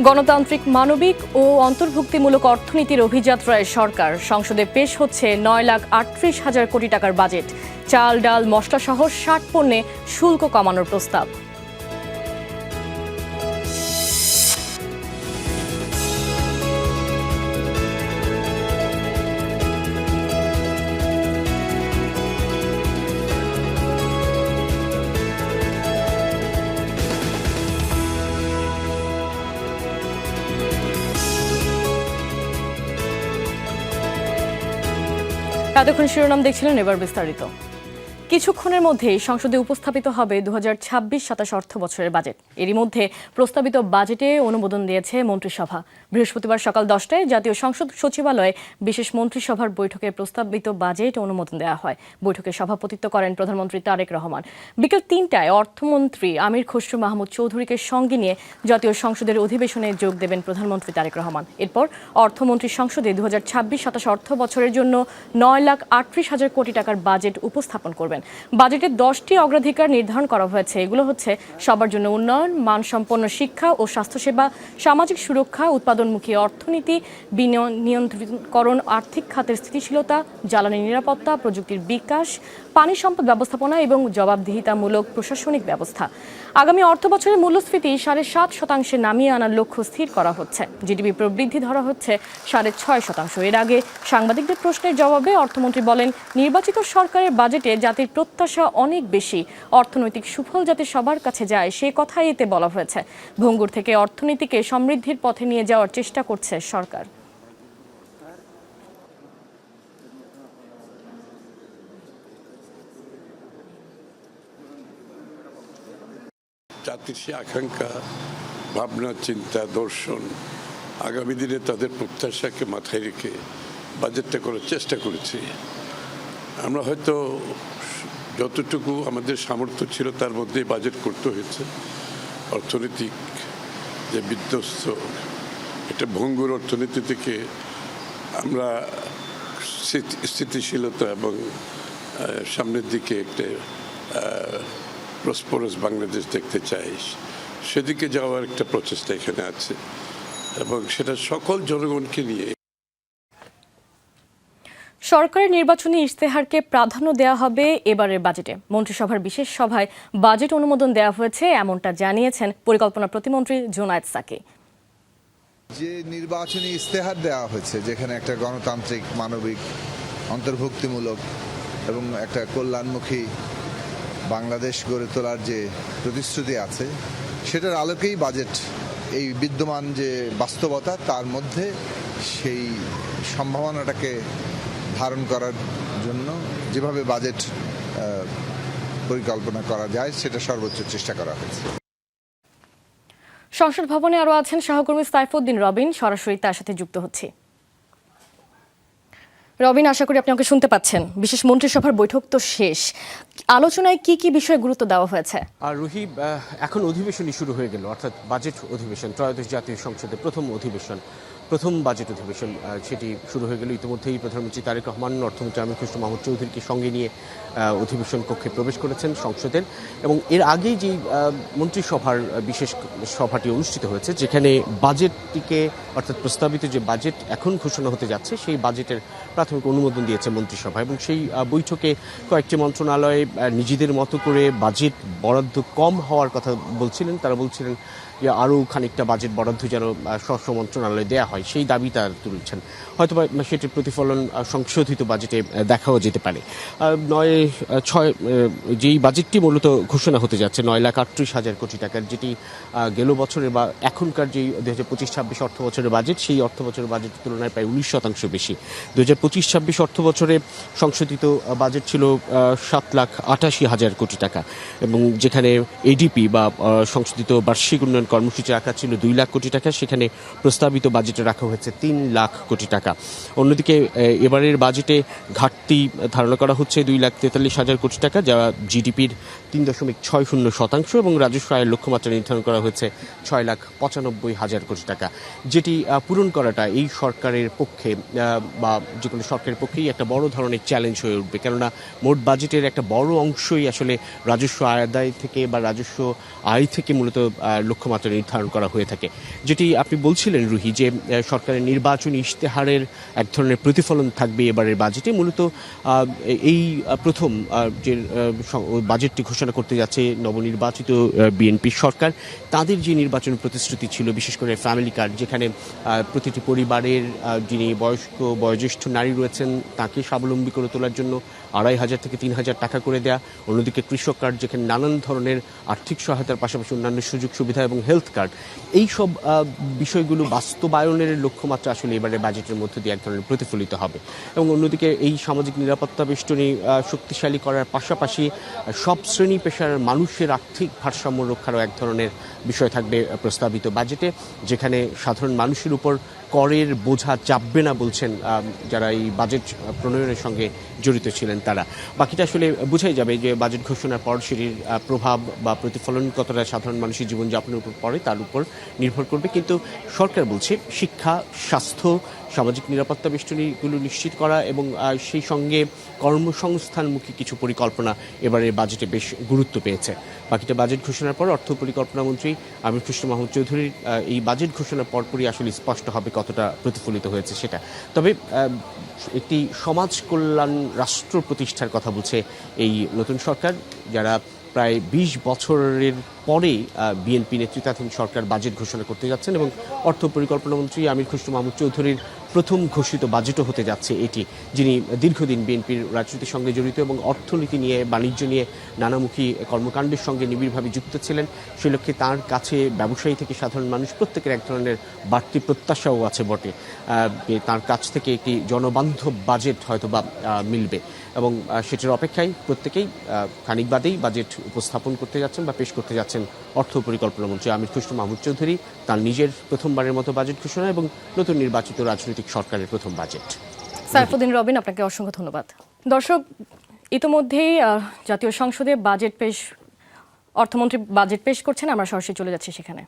গণতান্ত্রিক, মানবিক ও অন্তর্ভুক্তিমূলক অর্থনীতির অভিযাত্রায় সরকার সংসদে পেশ হচ্ছে 9,38,000 কোটি টাকার বাজেট। চাল, ডাল, মশলাসহ 60 পণ্যে শুল্ক কমানোর প্রস্তাব। এতক্ষণ শিরোনাম দেখছিলেন, এবার বিস্তারিত। কিছুক্ষণের মধ্যেই সংসদে উপস্থাপিত হবে 2026-27 অর্থ বছরের বাজেট। এরই মধ্যে প্রস্তাবিত বাজেটে অনুমোদন দিয়েছে মন্ত্রিসভা। বৃহস্পতিবার সকাল 10টায় জাতীয় সংসদ সচিবালয়ে বিশেষ মন্ত্রিসভার বৈঠকে প্রস্তাবিত বাজেট অনুমোদন দেওয়া হয়। বৈঠকে সভাপতিত্ব করেন প্রধানমন্ত্রী তারেক রহমান। বিকেল 3টায় অর্থমন্ত্রী আমির খসরু মাহমুদ চৌধুরীকে সঙ্গে নিয়ে জাতীয় সংসদের অধিবেশনে যোগ দেবেন প্রধানমন্ত্রী তারেক রহমান। এরপর অর্থমন্ত্রী সংসদে 2026-27 অর্থ বছরের জন্য 9,38,000 কোটি টাকার বাজেট উপস্থাপন করবেন। বাজেটে 10টি অগ্রাধিকার নির্ধারণ করা হয়েছে। এগুলো হচ্ছে সবার জন্য উন্নয়ন, মানসম্পন্ন শিক্ষা ও স্বাস্থ্যসেবা, সামাজিক সুরক্ষা, উৎপাদনমুখী অর্থনীতি, বিনিয়োগকরণ, আর্থিক খাতের স্থিতিশীলতা, জ্বালানি নিরাপত্তা, প্রযুক্তির বিকাশ, পানি সম্পদ ব্যবস্থাপনা এবং জবাবদিহিতামূলক প্রশাসনিক ব্যবস্থা। আগামী অর্থ বছরের মূল্যস্ফীতি 7.5% নামিয়ে আনার লক্ষ্য স্থির করা হচ্ছে। জিডিপি প্রবৃদ্ধি ধরা হচ্ছে 6.5%। এর আগে সাংবাদিকদের প্রশ্নের জবাবে অর্থমন্ত্রী বলেন, নির্বাচিত সরকারের বাজেটে জাতির প্রত্যাশা অনেক বেশি। অর্থনৈতিক সুফল যাতে সবার কাছে যায় সে কথাই এতে বলা হয়েছে। ভঙ্গুর থেকে অর্থনীতিকে সমৃদ্ধির পথে নিয়ে যাওয়ার চেষ্টা করছে সরকার। জাতির সে আকাঙ্ক্ষা, ভাবনা, চিন্তা, দর্শন, আগামী দিনে তাদের প্রত্যাশাকে মাথায় রেখে বাজেটটা করার চেষ্টা করেছি। আমরা হয়তো যতটুকু আমাদের সামর্থ্য ছিল তার মধ্যে বাজেট করতে হয়েছে। অর্থনৈতিক যে বিধ্বস্ত এটা ভঙ্গুর অর্থনীতি থেকে আমরা স্থিতিশীলতা এবং সামনের দিকে একটা প্রসপারাস বাংলাদেশ দেখতে চাই, সেদিকে যাওয়ার একটা প্রচেষ্টা এখানে আছে এবং সেটা সকল জনগণকে নিয়ে। সরকারের নির্বাচনী ইশতেহারকে প্রাধান্য দেওয়া হবে এবারের বাজেটে। মন্ত্রিসভার বিশেষ সভায় বাজেট অনুমোদন দেওয়া হয়েছে, এমনটা জানিয়েছেন পরিকল্পনা প্রতিমন্ত্রী জোনায়েদ সাকি। যে নির্বাচনী ইশতেহার দেওয়া হয়েছে, যেখানে একটা গণতান্ত্রিক, মানবিক, অন্তর্ভুক্তিমূলক এবং একটা কল্যাণমুখী বাংলাদেশ গড়ে তোলার যে প্রতিশ্রুতি আছে, সেটার আলোকেই বাজেট এই বিদ্যমান যে বাস্তবতা তার মধ্যে সেই সম্ভাবনাটাকে ধারণ করার জন্য যেভাবে বাজেট পরিকল্পনা করা যায় সেটা সর্বোচ্চ চেষ্টা করা হয়েছে। সংসদ ভবনে আরও আছেন সহকর্মী সাইফুদ্দিন রবিন, সরাসরি তার সাথে যুক্ত হচ্ছে। রবিন, আশা করি আপনি আমাকে শুনতে পাচ্ছেন। বিশেষ মন্ত্রিসভার বৈঠক তো শেষ, আলোচনায় কি কি বিষয়ে গুরুত্ব দেওয়া হয়েছে? আর রুহি, এখন অধিবেশনই শুরু হয়ে গেল, অর্থাৎ বাজেট অধিবেশন, ত্রয়োদশ জাতীয় সংসদের প্রথম বাজেট অধিবেশন সেটি শুরু হয়ে গেল। ইতিমধ্যেই প্রধানমন্ত্রী তারেক রহমান অর্থমন্ত্রী আমির খসরু মাহমুদ চৌধুরীকে সঙ্গে নিয়ে অধিবেশন কক্ষে প্রবেশ করেছেন সংসদের। এবং এর আগেই যে মন্ত্রিসভার বিশেষ সভাটি অনুষ্ঠিত হয়েছে, যেখানে বাজেটটিকে, অর্থাৎ প্রস্তাবিত যে বাজেট এখন ঘোষণা হতে যাচ্ছে, সেই বাজেটের প্রাথমিক অনুমোদন দিয়েছে মন্ত্রিসভা। এবং সেই বৈঠকে কয়েকটি মন্ত্রণালয়ে নিজেদের মতো করে বাজেট বরাদ্দ কম হওয়ার কথা বলছিলেন। তারা বলছিলেন যে আরও খানিকটা বাজেট বরাদ্দ যেন স্ব মন্ত্রণালয়ে দেওয়া হয়, সেই দাবি তারা তুলছেন। হয়তো সেটির প্রতিফলন সংশোধিত বাজেটে দেখাও যেতে পারে। যেই বাজেটটি মূলত ঘোষণা হতে যাচ্ছে 9,38,000 কোটি টাকার, যেটি গেল বছরের বা এখনকার যেই 2025-26 অর্থ বছরের বাজেট, সেই অর্থ বছরের বাজেটের তুলনায় প্রায় 19% বেশি। 2025-26 অর্থ বছরে সংশোধিত বাজেট ছিল 7,88,000 কোটি টাকা, এবং যেখানে এডিপি বা সংশোধিত বার্ষিক উন্নয়ন কর্মসূচি রাখা ছিল 2 লাখ কোটি টাকা, সেখানে প্রস্তাবিত বাজেটে রাখা হয়েছে 3 লাখ কোটি টাকা। অন্যদিকে এবারের বাজেটে ঘাটতি ধারণা করা হচ্ছে 2,43,000 কোটি টাকা, যা জিডিপির 3.60% এবং রাজস্ব আয়ের লক্ষ্যমাত্রা নির্ধারণ করা হয়েছে 6,95,000 কোটি টাকা, যেটি পূরণ করাটা এই সরকারের পক্ষে বা যে কোনো সরকারের পক্ষেই একটা বড় ধরনের চ্যালেঞ্জ হয়ে উঠবে। কেননা মোট বাজেটের একটা বড় অংশই আসলে রাজস্ব আদায় থেকে বা রাজস্ব আয় থেকে মূলত লক্ষ্যমাত্রা নির্ধারণ করা হয়ে থাকে। যেটি আপনি বলছিলেন রুহি, যে সরকারের নির্বাচনী ইশতেহারের এক ধরনের প্রতিফলন থাকবে এবারের বাজেটে। মূলত এই প্রথম যে বাজেটটি ঘোষণা করতে যাচ্ছে নবনির্বাচিত বিএনপি সরকার, তাদের যে নির্বাচন প্রতিশ্রুতি ছিল, বিশেষ করে ফ্যামিলি কার্ড, যেখানে প্রতিটি পরিবারের যিনি বয়োজ্যেষ্ঠ নারী রয়েছেন তাকে স্বাবলম্বী করে তোলার জন্য 2,500 থেকে 3,000 টাকা করে দেয়া, অন্যদিকে কৃষক কার্ড যেখানে নানান ধরনের আর্থিক সহায়তার পাশাপাশি অন্যান্য সুযোগ সুবিধা, এবং হেলথ কার্ড, এই সব বিষয়গুলো বাস্তবায়নের লক্ষ্যমাত্রা আসলে এবারে বাজেটের মধ্যে দিয়ে এক ধরনের প্রতিফলিত হবে। এবং অন্যদিকে এই সামাজিক নিরাপত্তা বেষ্টনী শক্তিশালী করার পাশাপাশি সব শ্রেণী পেশার মানুষের আর্থিক ভারসাম্য রক্ষারও এক ধরনের বিষয় থাকবে প্রস্তাবিত বাজেটে, যেখানে সাধারণ মানুষের উপর করের বোঝা চাপবে না বলছেন যারা এই বাজেট প্রণয়নের সঙ্গে জড়িত ছিলেন তারা। বাকিটা আসলে বোঝাই যাবে যে বাজেট ঘোষণার পর সেটির প্রভাব বা প্রতিফলন কতটা সাধারণ মানুষের জীবনযাপনের উপর পড়ে তার উপর নির্ভর করবে। কিন্তু সরকার বলছে শিক্ষা, স্বাস্থ্য, সামাজিক নিরাপত্তা বেষ্টনীগুলো নিশ্চিত করা এবং সেই সঙ্গে কর্মসংস্থানমুখী কিছু পরিকল্পনা এবারের বাজেটে বেশ গুরুত্ব পেয়েছে। বাকিটা বাজেট ঘোষণার পর অর্থ পরিকল্পনা মন্ত্রী আমির খসরু মাহমুদ চৌধুরীর এই বাজেট ঘোষণার পরপরই আসলে স্পষ্ট হবে কতটা প্রতিফলিত হয়েছে সেটা। তবে একটি সমাজ কল্যাণ রাষ্ট্র প্রতিষ্ঠার কথা বলছে এই নতুন সরকার, যারা প্রায় 20 বছরের পরে বিএনপি নেতৃত্বাধীন সরকার বাজেট ঘোষণা করতে যাচ্ছেন এবং অর্থ পরিকল্পনা মন্ত্রী আমির খসরু মাহমুদ চৌধুরীর প্রথম ঘোষিত বাজেটও হতে যাচ্ছে এটি, যিনি দীর্ঘদিন বিএনপির রাজনীতির সঙ্গে জড়িত এবং অর্থনীতি নিয়ে, বাণিজ্য নিয়ে নানামুখী কর্মকাণ্ডের সঙ্গে নিবিড়ভাবে যুক্ত ছিলেন। সে লক্ষ্যে তার কাছে ব্যবসায়ী থেকে সাধারণ মানুষ প্রত্যেকের এক ধরনের বাড়তি প্রত্যাশাও আছে বটে, তার কাছ থেকে একটি জনবান্ধব বাজেট হয়তো বা মিলবে এবং সেটার অপেক্ষায় প্রত্যেকেই খানিক বাদেই বাজেট উপস্থাপন করতে যাচ্ছেন বা পেশ করতে যাচ্ছেন অর্থ পরিকল্পনা মন্ত্রী আমির খসরু মাহমুদ চৌধুরী, তার নিজের প্রথমবারের মতো বাজেট ঘোষণা এবং নতুন নির্বাচিত রাজনৈতিক সরকারের প্রথম বাজেট। সাইফুদ্দিন রবিন, আপনাকে অসংখ্য ধন্যবাদ। দর্শক, ইতিমধ্যেই জাতীয় সংসদে অর্থমন্ত্রী বাজেট পেশ করছেন, আমরা সরাসরি চলে যাচ্ছি সেখানে।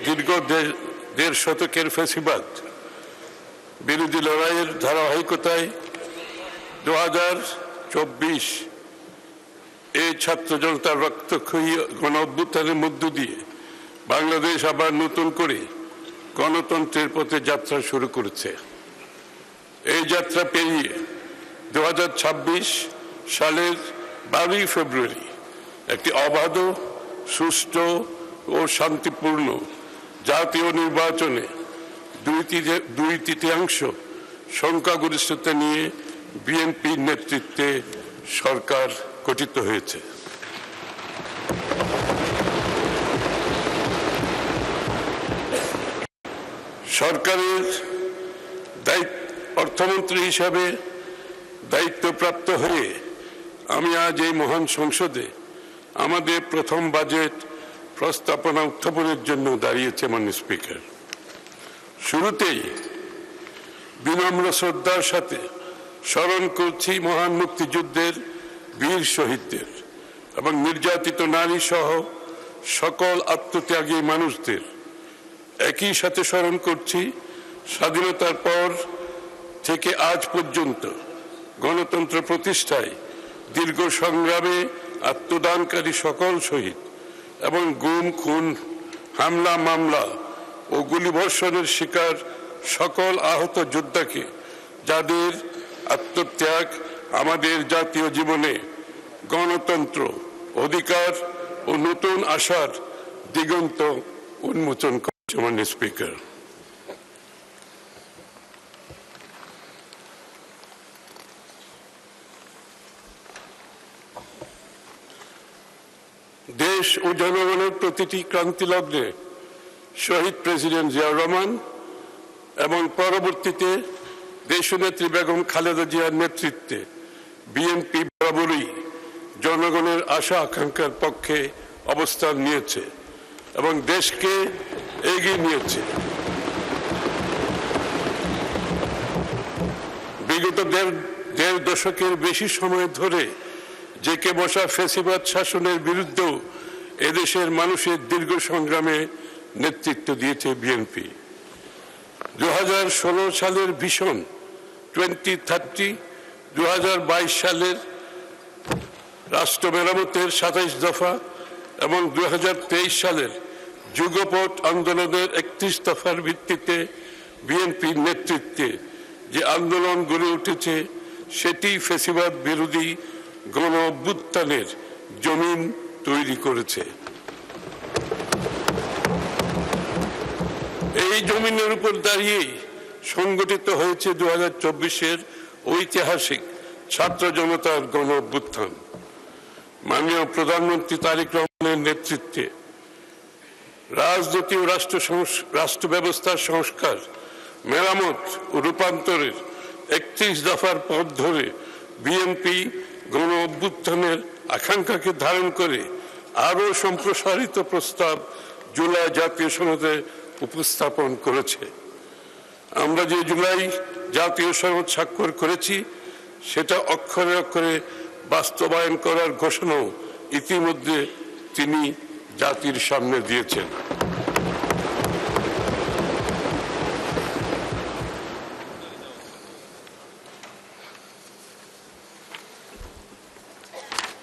দীর্ঘ দেড় শতকের ফ্যাসিবাদ বিরোধী লড়াইয়ের ধারাবাহিকতায় 2024 এই ছাত্র জনতার রক্তক্ষয়ী গণ অভ্যুত্থানের মধ্য দিয়ে বাংলাদেশ আবার নতুন করে গণতন্ত্রের পথে যাত্রা শুরু করেছে। এই যাত্রা পেরিয়ে 2026 সালের 12 ফেব্রুয়ারি একটি অবাধ, সুষ্ঠু ও শান্তিপূর্ণ জাতীয় নির্বাচনে 2/3 সংখ্যাগরিষ্ঠতা নিয়ে বিএনপির নেতৃত্বে সরকার গঠিত হয়েছে। সরকারের অর্থমন্ত্রী হিসাবে দায়িত্বপ্রাপ্ত হয়ে আমি আজ এই মহান সংসদে আমাদের প্রথম বাজেট প্রস্তাবনা উত্থাপনের জন্য দাঁড়িয়েছে মাননীয় স্পিকার। শুরুতেই বিনম্র শ্রদ্ধার সাথে স্মরণ করছি মহান মুক্তিযুদ্ধের বীর শহীদদের এবং নির্যাতিত নারী সহ সকল আত্মত্যাগী মানুষদের। একই সাথে স্মরণ করছি স্বাধীনতার পর থেকে আজ পর্যন্ত গণতন্ত্র প্রতিষ্ঠায় দীর্ঘ সংগ্রামে আত্মদানকারী সকল শহীদ এবং গুম, খুন, হামলা, মামলা ও গুলিবর্ষণের শিকার সকল আহত যোদ্ধাকে, যাদের আত্মত্যাগ আমাদের জাতীয় জীবনে গণতন্ত্র, অধিকার ও নতুন আশার দিগন্ত উন্মোচন করেছে। মাননীয় স্পিকার, দেশ ও জনগণের প্রতিটি ক্রান্তি লগ্নে শহীদ প্রেসিডেন্ট জিয়াউর রহমান এবং পরবর্তীতে দেশনেত্রী বেগম খালেদা জিয়ার নেতৃত্বে বিএনপি বরাবরই জনগণের আশা আকাঙ্ক্ষার পক্ষে অবস্থান নিয়েছে এবং দেশকে এগিয়ে নিয়েছে। বিগত দেড় দশকের বেশি সময় ধরে জেকে বসা ফ্যাসিবাদ শাসনের বিরুদ্ধেও এদেশের মানুষের দীর্ঘ সংগ্রামে নেতৃত্ব দিয়েছে বিএনপি। 2016 সালের ভিশন 2030, 2022 সালের রাষ্ট্র মেরামতের 27 দফা এবং 2023 সালের যুগপৎ আন্দোলনের 31 দফার ভিত্তিতে বিএনপির নেতৃত্বে যে আন্দোলন গড়ে উঠেছে সেটি ফ্যাসিবাদ বিরোধী গণ অভ্যুত্থানের জমিন তৈরি করেছে। এই জমিনের উপর দাঁড়িয়েই সংগঠিত হয়েছে 2024-এর ঐতিহাসিক ছাত্র জনতার গণ অভ্যুত্থান। মাননীয় প্রধানমন্ত্রী তারেক রহমানের নেতৃত্বে রাজনীতি ও রাষ্ট্র ব্যবস্থার সংস্কার, মেরামত ও রূপান্তরের 31 দফার পথ ধরে বিএনপি গণ অভ্যুত্থানের আকাঙ্ক্ষাকে ধারণ করে আরও সম্প্রসারিত প্রস্তাব জুলাই জাতীয় সনদে উপস্থাপন করেছে। আমরা যে জুলাই জাতীয় সনদ স্বাক্ষর করেছি সেটা অক্ষরে অক্ষরে বাস্তবায়ন করার ঘোষণাও ইতিমধ্যে তিনি জাতির সামনে দিয়েছেন।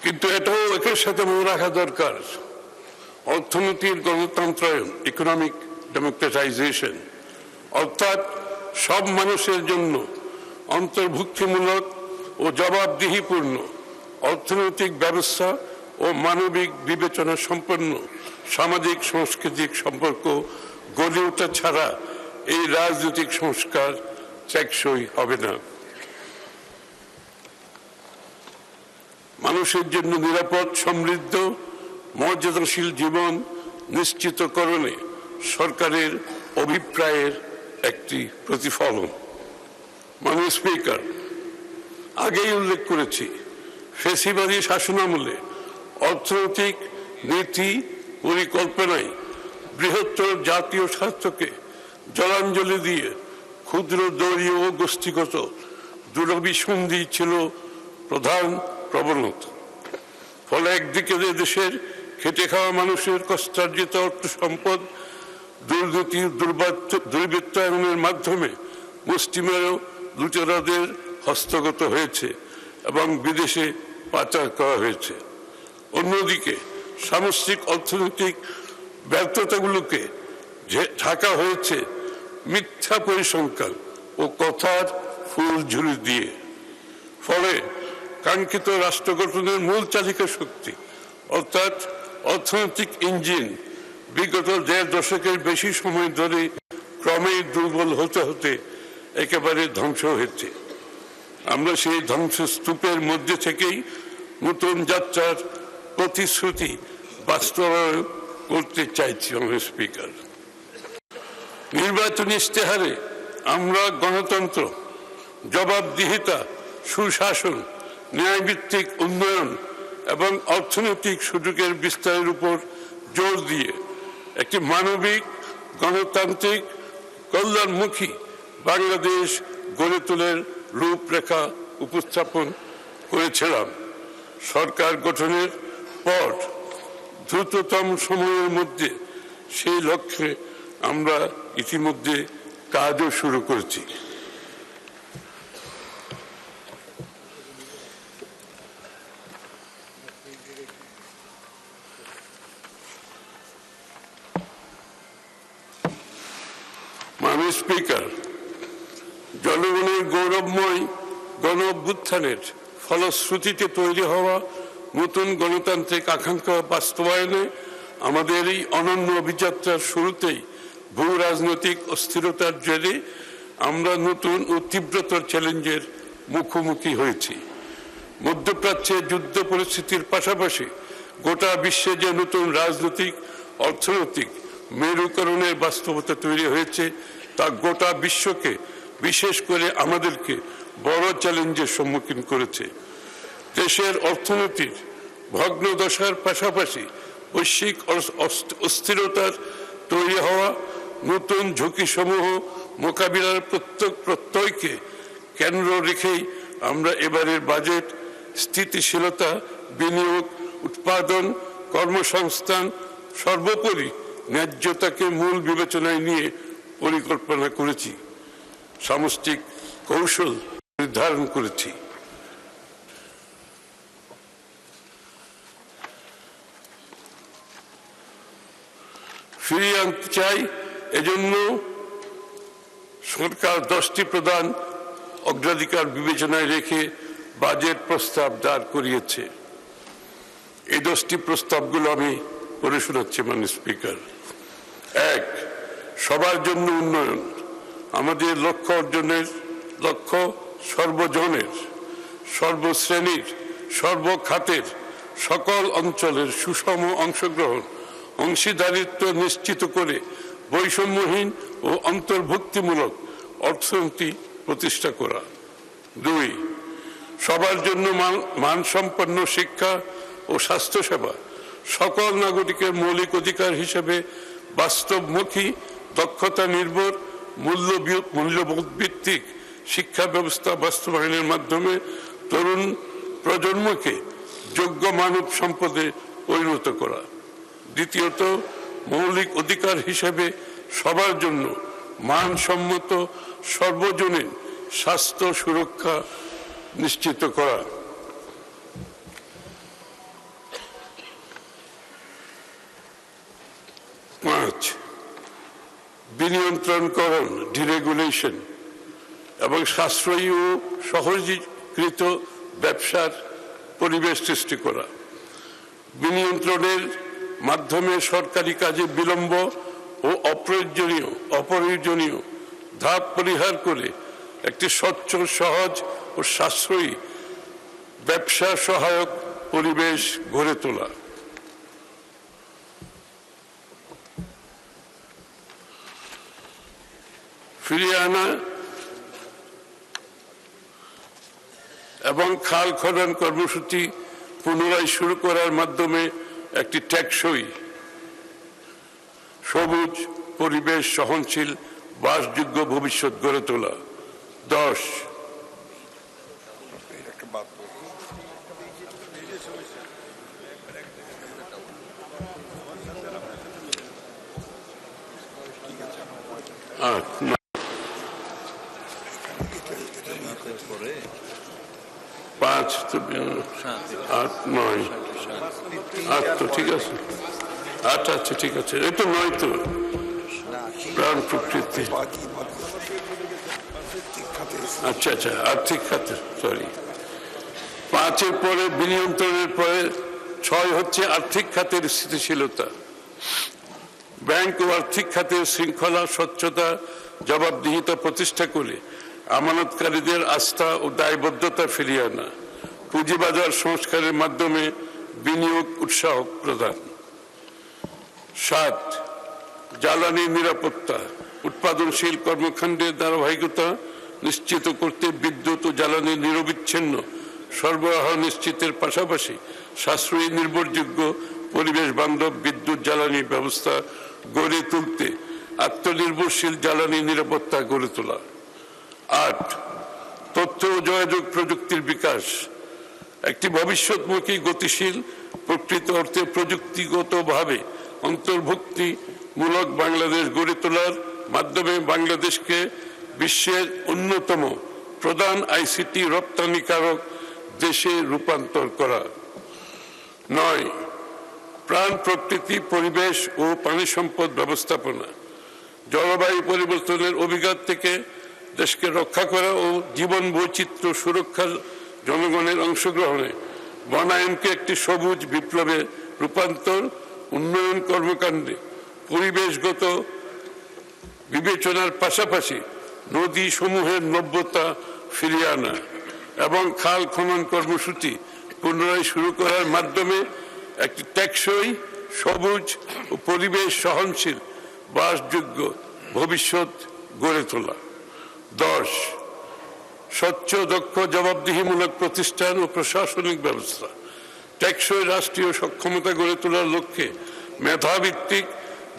কিন্তু এটাও একের সাথে মনে রাখা দরকার, অর্থনীতির গণতন্ত্রায়ন, ইকোনমিক ডেমোক্রেটাইজেশন, অর্থাৎ সব মানুষের জন্য অন্তর্ভুক্তিমূলক ও জবাবদিহিপূর্ণ অর্থনৈতিক ব্যবস্থা ও মানবিক বিবেচনা সম্পন্ন সামাজিক সাংস্কৃতিক সম্পর্ক গড়ে ওঠা ছাড়া এই রাজনৈতিক সংস্কার টেকসই হবে না। মানুষের জন্য নিরাপদ, সমৃদ্ধ, মর্যাদাশীল জীবন নিশ্চিতকরণে সরকারের অভিপ্রায়ের একটি প্রতিফলন। মাননীয় স্পিকার, আগেই উল্লেখ করেছি, ফ্যাসিবাদী শাসনামলে অর্থনৈতিক নীতি পরিকল্পনায় বৃহত্তর জাতীয় স্বার্থকে জলাঞ্জলি দিয়ে ক্ষুদ্র দলীয় ও গোষ্ঠীগত দুরভিসন্ধি ছিল প্রধান প্রবণতা। ফলে একদিকে দেশের খেটে খাওয়া মানুষের কষ্টার্জিত অর্থ সম্পদ দুর্নীতি দুর্বৃত্তায়নের মাধ্যমে মুষ্টিমেয় লুটেরাদের হস্তগত হয়েছে এবং বিদেশে পাচার করা হয়েছে। অন্যদিকে সামষ্টিক অর্থনৈতিক ব্যর্থতাগুলোকে ঢাকা হয়েছে মিথ্যা পরিসংখ্যান ও কথার ফুলঝুরি দিয়ে। ফলে কাঙ্ক্ষিত রাষ্ট্র গঠনের মূল চালিকা শক্তি অর্থাৎ অর্থনৈতিক ইঞ্জিন বিগত 1.5 দশকের বেশি সময় ধরে ক্রমেই দুর্বল হতে হতে একেবারে ধ্বংস হয়েছে। আমরা সেই ধ্বংসস্তূপের মধ্যে থেকেই নতুন যাত্রার প্রতিশ্রুতি বাস্তবায়ন করতে চাইছি। স্পিকার, নির্বাচনী ইশতেহারে আমরা গণতন্ত্র, জবাবদিহিতা, সুশাসন, ন্যায়ভিত্তিক উন্নয়ন এবং অর্থনৈতিক সুযোগের বিস্তারের উপর জোর দিয়ে একটি মানবিক, গণতান্ত্রিক, কল্যাণমুখী বাংলাদেশ গড়ে তোলার রূপরেখা উপস্থাপন করেছিলাম। সরকার গঠনের পর দ্রুততম সময়ের মধ্যে সেই লক্ষ্যে আমরা ইতিমধ্যে কাজও শুরু করেছি। মাননীয় স্পিকার, জনগণের গৌরবময় গণ অভ্যুত্থানের ফলশ্রুতিতে তৈরি হওয়া নতুন গণতান্ত্রিক আকাঙ্ক্ষা বাস্তবায়নে আমাদের এই অনন্য অভিযাত্রার শুরুতেই ভূ রাজনৈতিক অস্থিরতার জেরে আমরা নতুন ও তীব্রতর চ্যালেঞ্জের মুখোমুখি হয়েছি। মধ্যপ্রাচ্যে যুদ্ধ পরিস্থিতির পাশাপাশি গোটা বিশ্বে যে নতুন রাজনৈতিক, অর্থনৈতিক মেরুকরণের বাস্তবতা তৈরি হয়েছে তা গোটা বিশ্বকে, বিশেষ করে আমাদেরকে বড় চ্যালেঞ্জের সম্মুখীন করেছে। দেশের অর্থনীতির ভগ্নদশার পাশাপাশি বৈশ্বিক অস্থিরতার তৈরি হওয়া নতুন ঝুঁকিসমূহ মোকাবিলার প্রত্যয়কে কেন্দ্র রেখেই আমরা এবারের বাজেট স্থিতিশীলতা, বিনিয়োগ, উৎপাদন, কর্মসংস্থান, সর্বোপরি ন্যায্যতাকে মূল বিবেচনায় নিয়ে পরিকল্পনা করেছি, সামষ্টিক কৌশল নির্ধারণ করেছি। ফিরিয়ে আনতে চাই, এজন্য সরকার 10টি প্রধান অগ্রাধিকার বিবেচনায় রেখে বাজেট প্রস্তাব দাঁড় করিয়েছে। এই 10টি প্রস্তাবগুলো আমি পড়ে শোনাচ্ছি মাননীয় স্পিকার। 1, সবার জন্য উন্নয়ন। আমাদের লক্ষ্য অর্জনের লক্ষ্য সর্বজনের, সর্বশ্রেণীর, সর্বখাতের, সকল অঞ্চলের সুষম অংশগ্রহণ, অংশীদারিত্ব নিশ্চিত করে বৈষম্যহীন ও অন্তর্ভুক্তিমূলক অর্থনীতি প্রতিষ্ঠা করা। 2, সবার জন্য মানসম্পন্ন শিক্ষা ও স্বাস্থ্যসেবা সকল নাগরিকের মৌলিক অধিকার হিসেবে বাস্তবমুখী, দক্ষতা নির্ভর, মূল্যবোধ ভিত্তিক শিক্ষা ব্যবস্থা বাস্তবায়নের মাধ্যমে তরুণ প্রজন্মকে যোগ্য মানব সম্পদে পরিণত করা। দ্বিতীয়ত, মৌলিক অধিকার হিসেবে সবার জন্য মানসম্মত সর্বজনীন স্বাস্থ্য সুরক্ষা নিশ্চিত করা। 5, বিনিয়ন্ত্রণকরণ, ডিরেগুলেশন এবং সাশ্রয়ী ও সহজীকৃত ব্যবসার পরিবেশ সৃষ্টি করা। বিনিয়ন্ত্রণের মাধ্যমে সরকারি কাজে বিলম্ব ও অপ্রয়োজনীয় ধাপ পরিহার করে একটি স্বচ্ছ, সহজ ও সাশ্রয়ী ব্যবসা সহায়ক পরিবেশ গড়ে তোলা। ফিরিয়ে আনা এবং খাল খনন কর্মসূচি পুনরায় শুরু করার মাধ্যমে একটি টেকসই, সবুজ, পরিবেশ সহনশীল, বাসযোগ্য ভবিষ্যৎ গড়ে তোলা। 10, পাঁচ, 8, 9, 8 তো ঠিক আছে, 8 আচ্ছা ঠিক আছে, এই তো 9 তো প্রাণ প্রকৃতি, আচ্ছা আচ্ছা আর্থিক খাতে, সরি। 5-এর পরে বিনিয়ন্ত্রণের পরে 6 হচ্ছে আর্থিক খাতের স্থিতিশীলতা। ব্যাংক ও আর্থিক খাতের শৃঙ্খলা, স্বচ্ছতা, জবাবদিহিতা প্রতিষ্ঠা করে আমানতকারীদের আস্থা ও দায়বদ্ধতা ফিরিয়ে আনা। পুঁজিবাজার সংস্কারের মাধ্যমে বিনিয়োগ উৎসাহ প্রদান। 7, জ্বালানি নিরাপত্তা, উৎপাদনশীল কর্মকাণ্ডের ধারাবাহিকতা নিশ্চিত করতে বিদ্যুৎ ও জ্বালানি নিরবিচ্ছিন্ন সরবরাহ নিশ্চিতের পাশাপাশি সাশ্রয়ী, নির্ভরযোগ্য, পরিবেশ বান্ধব বিদ্যুৎ জ্বালানি ব্যবস্থা গড়ে তুলতে আত্মনির্ভরশীল জ্বালানি নিরাপত্তা গড়ে তোলা। 8, তথ্য ও যোগাযোগ প্রযুক্তির বিকাশ, একটি ভবিষ্যৎমুখী, গতিশীল, প্রকৃত অর্থে প্রযুক্তিগতভাবে অন্তর্ভুক্তিমূলক বাংলাদেশ গড়ে তোলার মাধ্যমে বাংলাদেশকে বিশ্বের অন্যতম প্রধান আইসিটি রপ্তানিকারক দেশে রূপান্তর করা। 9, প্রাণ প্রকৃতি, পরিবেশ ও পানি সম্পদ ব্যবস্থাপনা, জলবায়ু পরিবর্তনের অভিঘাত থেকে দেশকে রক্ষা করা ও জীবন বৈচিত্র্য সুরক্ষার জনগণের অংশগ্রহণে বনায়নকে একটি সবুজ বিপ্লবে রূপান্তর, উন্নয়ন কর্মকাণ্ডে পরিবেশগত বিবেচনার পাশাপাশি নদী সমূহের নব্যতা ফিরিয়ে আনা এবং খাল খনন কর্মসূচি পুনরায় শুরু করার মাধ্যমে একটি টেকসই, সবুজ ও পরিবেশ সহনশীল, বাসযোগ্য ভবিষ্যৎ গড়ে তোলা। 10, স্বচ্ছ, দক্ষ, জবাবদিহিমূলক প্রতিষ্ঠান ও প্রশাসনিক ব্যবস্থা, টেকসই রাষ্ট্রীয় সক্ষমতা গড়ে তোলার লক্ষ্যে মেধাভিত্তিক,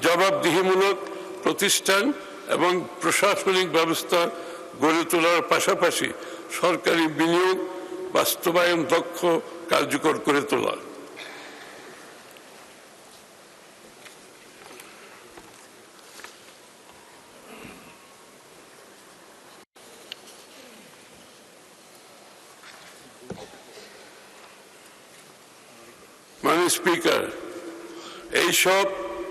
জবাবদিহিমূলক প্রতিষ্ঠান এবং প্রশাসনিক ব্যবস্থা গড়ে তোলার পাশাপাশি সরকারি বিনিয়োগ বাস্তবায়ন দক্ষ কার্যকর করে তোলা। মাননীয় স্পিকার, এইসব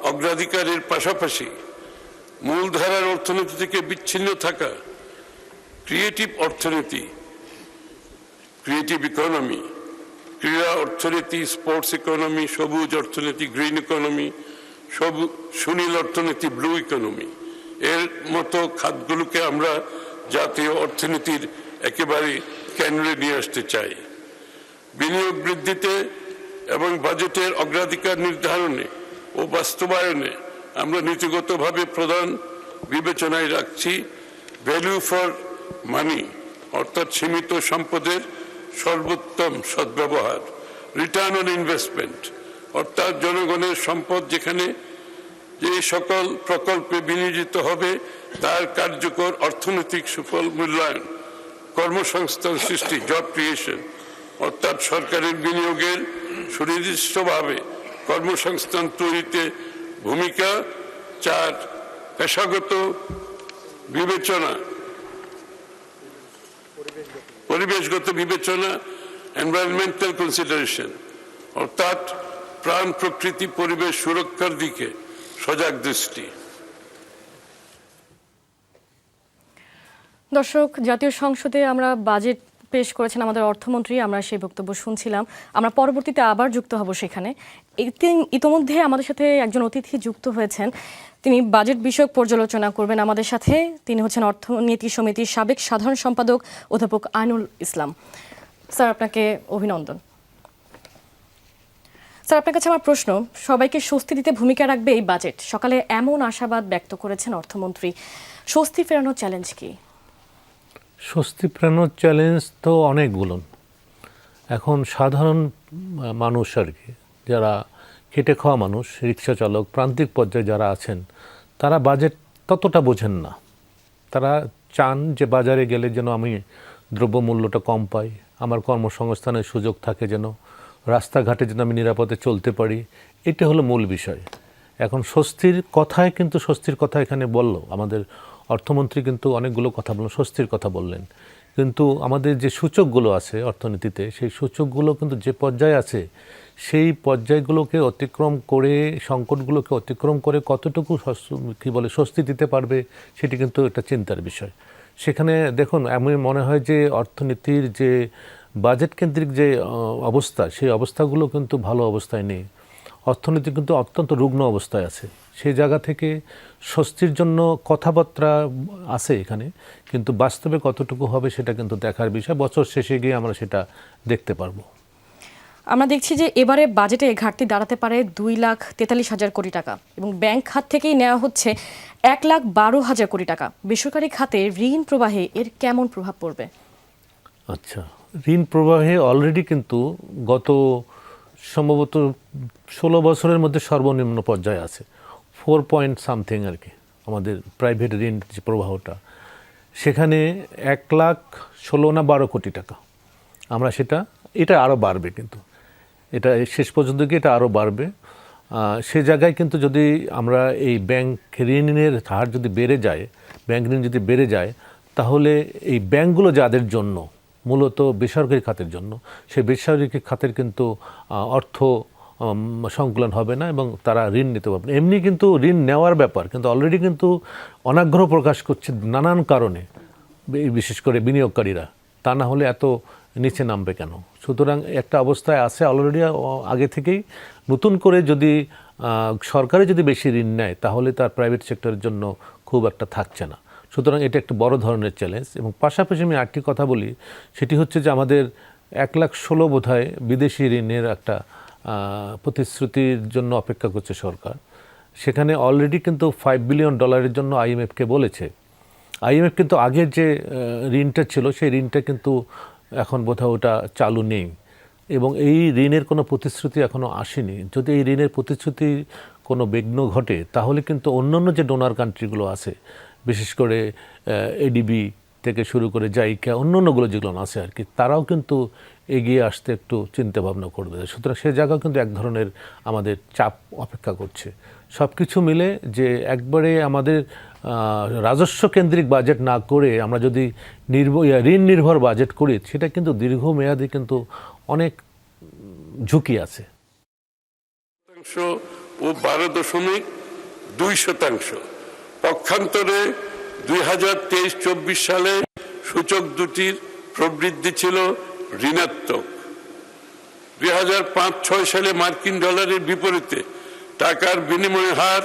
অগ্রাধিকারের পাশাপাশি মূলধারার অর্থনীতি থেকে বিচ্ছিন্ন থাকা ক্রিয়েটিভ অর্থনীতি, ক্রিয়েটিভ ইকোনমি, ক্রীড়া অর্থনীতি, স্পোর্টস ইকোনমি, সবুজ অর্থনীতি, গ্রিন ইকোনমি, সুনীল অর্থনীতি, ব্লু ইকোনমি এর মতো খাতগুলোকে আমরা জাতীয় অর্থনীতির একেবারে কেন্দ্রে নিয়ে আসতে চাই। বিনিয়োগ বৃদ্ধিতে এবং বাজেটের অগ্রাধিকার নির্ধারণে ও বাস্তবায়নে আমরা নীতিগতভাবে প্রধান বিবেচনায় রাখছি ভ্যালু ফর মানি, অর্থাৎ সীমিত সম্পদের সর্বোত্তম সদ্ব্যবহার, রিটার্ন অন ইনভেস্টমেন্ট, অর্থাৎ জনগণের সম্পদ যেখানে যে সকল প্রকল্পে বিনিয়োজিত হবে তার কার্যকর অর্থনৈতিক সুফল মূল্যায়ন, কর্মসংস্থান সৃষ্টি, জব ক্রিয়েশন, অর্থাৎ সরকারের বিনিয়োগের সুনির্দিষ্টভাবে কর্মসংস্থান তৈরিতে ভূমিকা। 4, পেশাগত বিবেচনা, পরিবেশগত বিবেচনা, এনভায়রনমেন্টাল কনসিডারেশন, অর্থাৎ প্রাণ প্রকৃতি পরিবেশ সুরক্ষার দিকে সজাগ দৃষ্টি। দর্শক, জাতীয় সংসদে আমরা বাজেট পেশ করেছেন আমাদের অর্থমন্ত্রী, আমরা সেই বক্তব্য শুনছিলাম। আমরা পরবর্তীতে আবার যুক্ত হব সেখানে। ইতোমধ্যে আমাদের সাথে একজন অতিথি যুক্ত হয়েছেন, তিনি বাজেট বিষয়ক পর্যালোচনা করবেন আমাদের সাথে। তিনি হচ্ছেন অর্থনীতি সমিতির সাবেক সাধারণ সম্পাদক অধ্যাপক আইনুল ইসলাম। স্যার, আপনাকে অভিনন্দন। স্যার, আপনার কাছে আমার প্রশ্ন, সবাইকে স্বস্তি দিতে ভূমিকা রাখবে এই বাজেট। সকালে এমন আশাবাদ ব্যক্ত করেছেন অর্থমন্ত্রী, স্বস্তি ফেরানোর চ্যালেঞ্জ কি? স্বস্তি ফেরানোর চ্যালেঞ্জ তো অনেকগুলো। এখন সাধারণ মানুষ আর কি, যারা খেটে খাওয়া মানুষ, রিক্সা চালক, প্রান্তিক পর্যায়ে যারা আছেন, তারা বাজেট ততটা বোঝেন না। তারা চান যে বাজারে গেলে যেন আমি দ্রব্যমূল্যটা কম পাই, আমার কর্মসংস্থানের সুযোগ থাকে, যেন রাস্তাঘাটে যেন আমি নিরাপদে চলতে পারি। এটা হলো মূল বিষয়। এখন স্বস্তির কথায় কিন্তু স্বস্তির কথা এখানে বলল আমাদের অর্থমন্ত্রী, কিন্তু অনেকগুলো কথা বললেন, স্বস্তির কথা বললেন, কিন্তু আমাদের যে সূচকগুলো আছে অর্থনীতিতে, সেই সূচকগুলো কিন্তু যে পর্যায়ে আছে সেই পর্যায়গুলোকে অতিক্রম করে, সংকটগুলোকে অতিক্রম করে কতটুকু স্বস্তি দিতে পারবে সেটি কিন্তু একটা চিন্তার বিষয়। সেখানে দেখুন, এমন মনে হয় যে অর্থনীতির যে বাজেট কেন্দ্রিক যে অবস্থা, সেই অবস্থাগুলো কিন্তু ভালো অবস্থায় নেই। অর্থনীতি কিন্তু অত্যন্ত রুগ্ন অবস্থায় আছে। সেই জায়গা থেকে স্বস্তির জন্য কথাবার্তা আছে এখানে, কিন্তু বাস্তবে কতটুকু হবে সেটা কিন্তু দেখার বিষয়। বছর শেষে গিয়ে আমরা সেটা দেখতে পারবো। আমরা দেখছি যে এবারে বাজেটে ঘাটতি দাঁড়াতে পারে 2,43,000 কোটি টাকা, এবং ব্যাংক খাত থেকেই নেওয়া হচ্ছে 1,12,000 কোটি টাকা। বেসরকারি খাতে ঋণ প্রবাহে এর কেমন প্রভাব পড়বে? আচ্ছা, ঋণ প্রবাহে অলরেডি কিন্তু গত সম্ভবত 16 বছরের মধ্যে সর্বনিম্ন পর্যায়ে আছে, 4 পয়েন্ট সামথিং আর কি আমাদের প্রাইভেট ঋণ যে প্রবাহটা। সেখানে 1,16 না 12 কোটি টাকা। আমরা এটা আরও বাড়বে, কিন্তু এটা শেষ পর্যন্ত গিয়ে এটা আরও বাড়বে। সে জায়গায় কিন্তু যদি আমরা এই ব্যাংক ঋণের হার যদি বেড়ে যায়, ব্যাংক ঋণ যদি বেড়ে যায়, তাহলে এই ব্যাংকগুলো যাদের জন্য মূলত বেসরকারি খাতের জন্য, সেই বেসরকারি খাতের কিন্তু অর্থ সংকুলন হবে না এবং তারা ঋণ নিতে পারবে না। এমনি কিন্তু ঋণ নেওয়ার ব্যাপার কিন্তু অলরেডি কিন্তু অনাগ্রহ প্রকাশ করছে নানান কারণে, বিশেষ করে বিনিয়োগকারীরা। তা না হলে এত নিচে নামবে কেন? সুতরাং একটা অবস্থায় আছে অলরেডি আগে থেকেই। নতুন করে যদি সরকারে যদি বেশি ঋণ নেয়, তাহলে তার প্রাইভেট সেক্টরের জন্য খুব একটা থাকছে না। সুতরাং এটা একটা বড় ধরনের চ্যালেঞ্জ। এবং পাশাপাশি আমি আরেকটি কথা বলি, সেটি হচ্ছে যে আমাদের 1,16,000 বোধহয় বিদেশি ঋণের একটা প্রতিশ্রুতির জন্য অপেক্ষা করছে সরকার। সেখানে অলরেডি কিন্তু $5 বিলিয়ন জন্য IMF-কে বলেছে। IMF কিন্তু আগের যে ঋণটা ছিল সেই ঋণটা কিন্তু এখন বোধহয় ওটা চালু নেই, এবং এই ঋণের কোনো প্রতিশ্রুতি এখনও আসেনি। যদি এই ঋণের প্রতিশ্রুতি কোনো বিঘ্ন ঘটে, তাহলে কিন্তু অন্যান্য যে ডোনার কান্ট্রিগুলো আছে, বিশেষ করে ADB, থেকে শুরু করে জাইকা অন্যান্যগুলো যেগুলো আছে আর কি, তারাও কিন্তু এগিয়ে আসতে একটু চিন্তা ভাবনা করবে। সুতরাং সে জায়গাও কিন্তু এক ধরনের আমাদের চাপ অপেক্ষা করছে। সব কিছু মিলে যে একবারে আমাদের রাজস্ব কেন্দ্রিক বাজেট না করে আমরা যদি ঋণ নির্ভর বাজেট করি, সেটা কিন্তু দীর্ঘমেয়াদী কিন্তু অনেক ঝুঁকি আছে। ও 12.2%। পক্ষান্তরে 2023-24 সালে সূচক দুটির প্রবৃদ্ধি ছিল ঋণাত্মক। 2005-06 সালে মার্কিন ডলারের বিপরীতে টাকার বিনিময় হার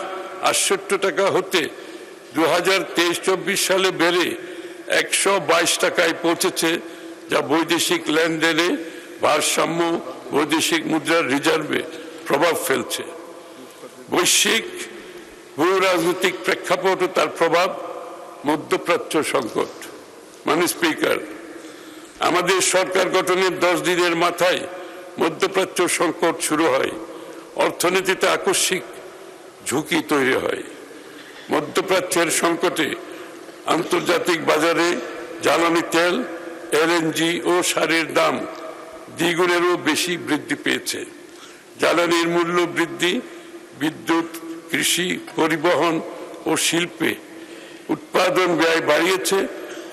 68 টাকা হতে 2023-24 সালে বেড়ে 122 টাকায় পৌঁছেছে, যা বৈদেশিক লেনদেনে ভারসাম্য, বৈদেশিক মুদ্রার রিজার্ভে প্রভাব ফেলছে। বৈশ্বিক ভূ রাজনৈতিক প্রেক্ষাপট ও তার প্রভাব, মধ্যপ্রাচ্য সংকট। স্পিকার, আমাদের সরকার গঠনের 10 দিনের মাথায় মধ্যপ্রাচ্য সংকট শুরু হয়। অর্থনীতিতে আকস্মিক ঝুঁকি তৈরি হয়। মধ্যপ্রাচ্যের সংকটে আন্তর্জাতিক বাজারে জ্বালানি তেল, এলএনজি ও সারের দাম দ্বিগুণেরও বেশি বৃদ্ধি পেয়েছে। জ্বালানির মূল্য বৃদ্ধি বিদ্যুৎ, কৃষি, পরিবহন ও শিল্পে উৎপাদন ব্যয় বাড়িয়েছে,